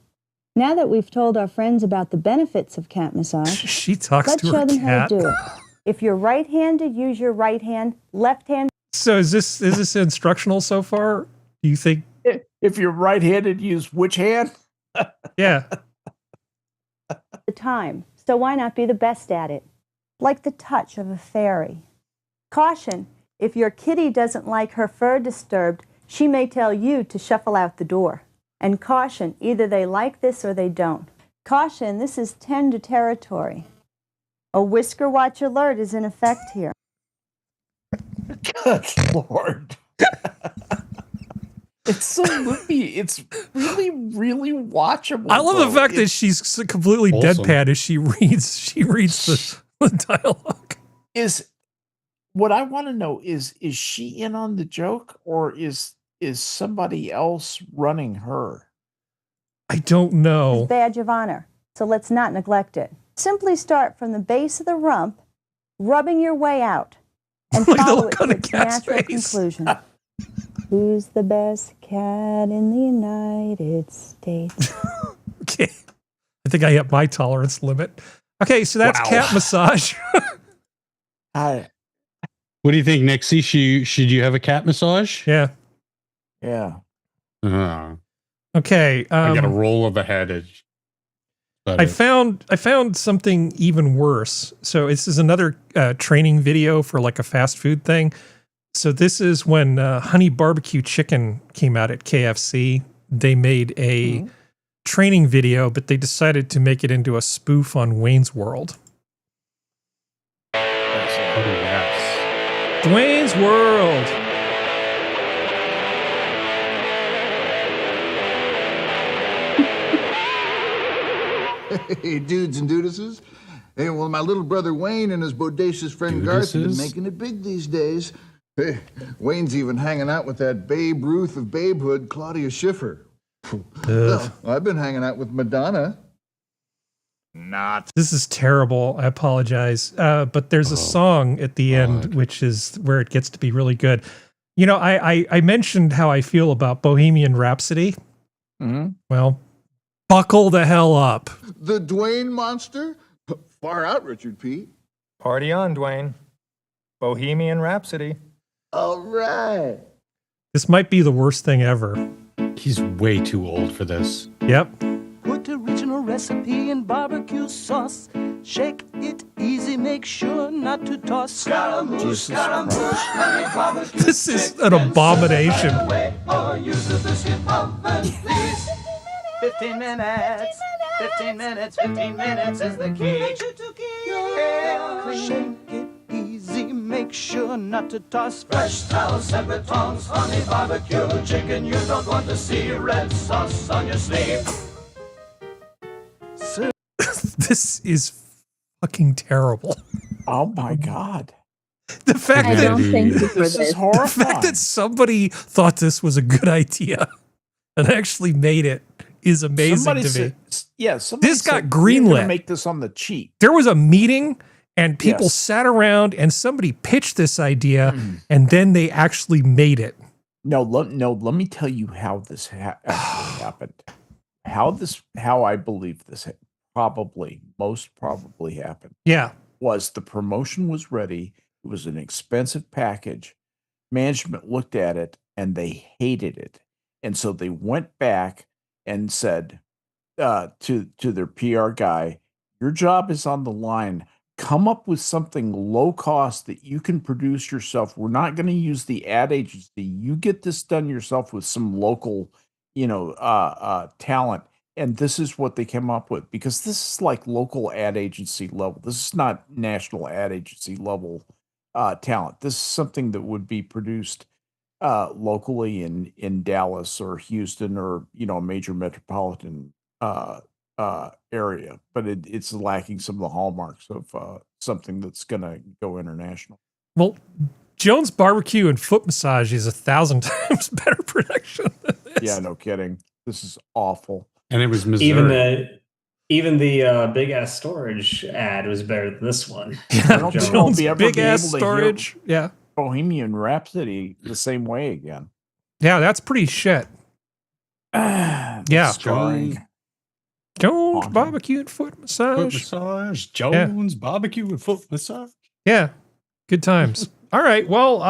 now that we've told our friends about the benefits of cat massage, She talks let's to show her them how cat. to do it. If you're right-handed, use your right hand. Left-handed. So is this instructional so far? Do you think? If you're right-handed, use which hand? Yeah. The time, so why not be the best at it? Like the touch of a fairy. Caution, if your kitty doesn't like her fur disturbed, she may tell you to shuffle out the door. And caution, either they like this or they don't. Caution, this is tender territory. A whisker watch alert is in effect here. Good Lord. It's so loopy. It's really, really watchable. I love the fact that she's completely Awesome. deadpan as she reads the dialogue. Is what I want to know is she in on the joke, or is somebody else running her? I don't know. Badge of honor, so let's not neglect it. Simply start from the base of the rump, rubbing your way out, and Like the follow look it on to the its cat's natural face. conclusion. Who's the best cat in the United States? Okay. I think I hit my tolerance limit. Okay, so that's Wow. cat massage. I What do you think, Nixie? Should you have a cat massage? Yeah. yeah. Okay. I got a roll of the head. I found something even worse. So this is another training video for like a fast food thing. So this is when honey barbecue chicken came out at KFC. They made a training video, but they decided to make it into a spoof on Wayne's World. Dwayne's World. Hey, dudes and dudesses. Hey, well, my little brother Wayne and his bodacious friend Garth have been Dudeses? making it big these days. Hey, Wayne's even hanging out with that Babe Ruth of Babehood, Claudia Schiffer. Well, I've been hanging out with Madonna. Not. This is terrible. I apologize. But there's a song at the end, which is where it gets to be really good. You know, I mentioned how I feel about Bohemian Rhapsody. Mm-hmm. Well, buckle the hell up. The Dwayne Monster? Far out, Richard P. Party on, Dwayne. Bohemian Rhapsody. All right. This might be the worst thing ever. He's way too old for this. Yep. Put original recipe in barbecue sauce. Shake it easy, make sure not to toss. Scaramouche, Scaramouche, honey barbecue. This is an abomination. Or use the biscuit oven, please. 15 minutes. 15 minutes. 15 minutes is the key. Shake it easy, make sure not to toss. Fresh towels, separate tongs, honey barbecue chicken. You don't want to see red sauce on your sleeve. This is fucking terrible. Oh my God. The fact I that don't thank you for This is this. the horrifying. fact that somebody thought this was a good idea and actually made it is amazing Somebody to me. said, yeah, somebody This got said, "We're gonna greenlit." Make this on the cheap. There was a meeting and people Yes. sat around and somebody pitched this idea and then they actually made it. No, let me tell you how this actually happened. How I believe this most probably happened. Yeah. Was the promotion was ready. It was an expensive package. Management looked at it and they hated it. And so they went back and said to their PR guy, your job is on the line. Come up with something low cost that you can produce yourself. We're not going to use the ad agency. You get this done yourself with some local, talent. And this is what they came up with, because this is like local ad agency level. This is not national ad agency level talent. This is something that would be produced locally in Dallas or Houston or, a major metropolitan area, but it's lacking some of the hallmarks of something that's going to go international. Well, Jones Barbecue and Foot Massage is 1,000 times better production than this. Yeah, no kidding. This is awful. And it was Missouri. Even the big ass storage ad was better than this one. I don't think we'll be ever big be ass able to storage. hear Yeah. Bohemian Rhapsody the same way again. Yeah, that's pretty shit. Yeah. Jones Barbecue and Foot Massage. Jones Barbecue and Foot Massage. Yeah. Good times. All right. Well,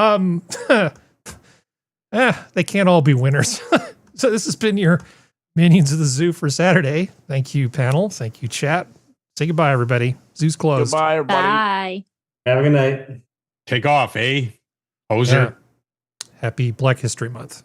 they can't all be winners. So this has been your Minions of the Zoo for Saturday. Thank you, panel. Thank you, chat. Say goodbye, everybody. Zoo's closed. Goodbye, everybody. Bye. Have a good night. Take off, eh? Hoser. Yeah. Happy Black History Month.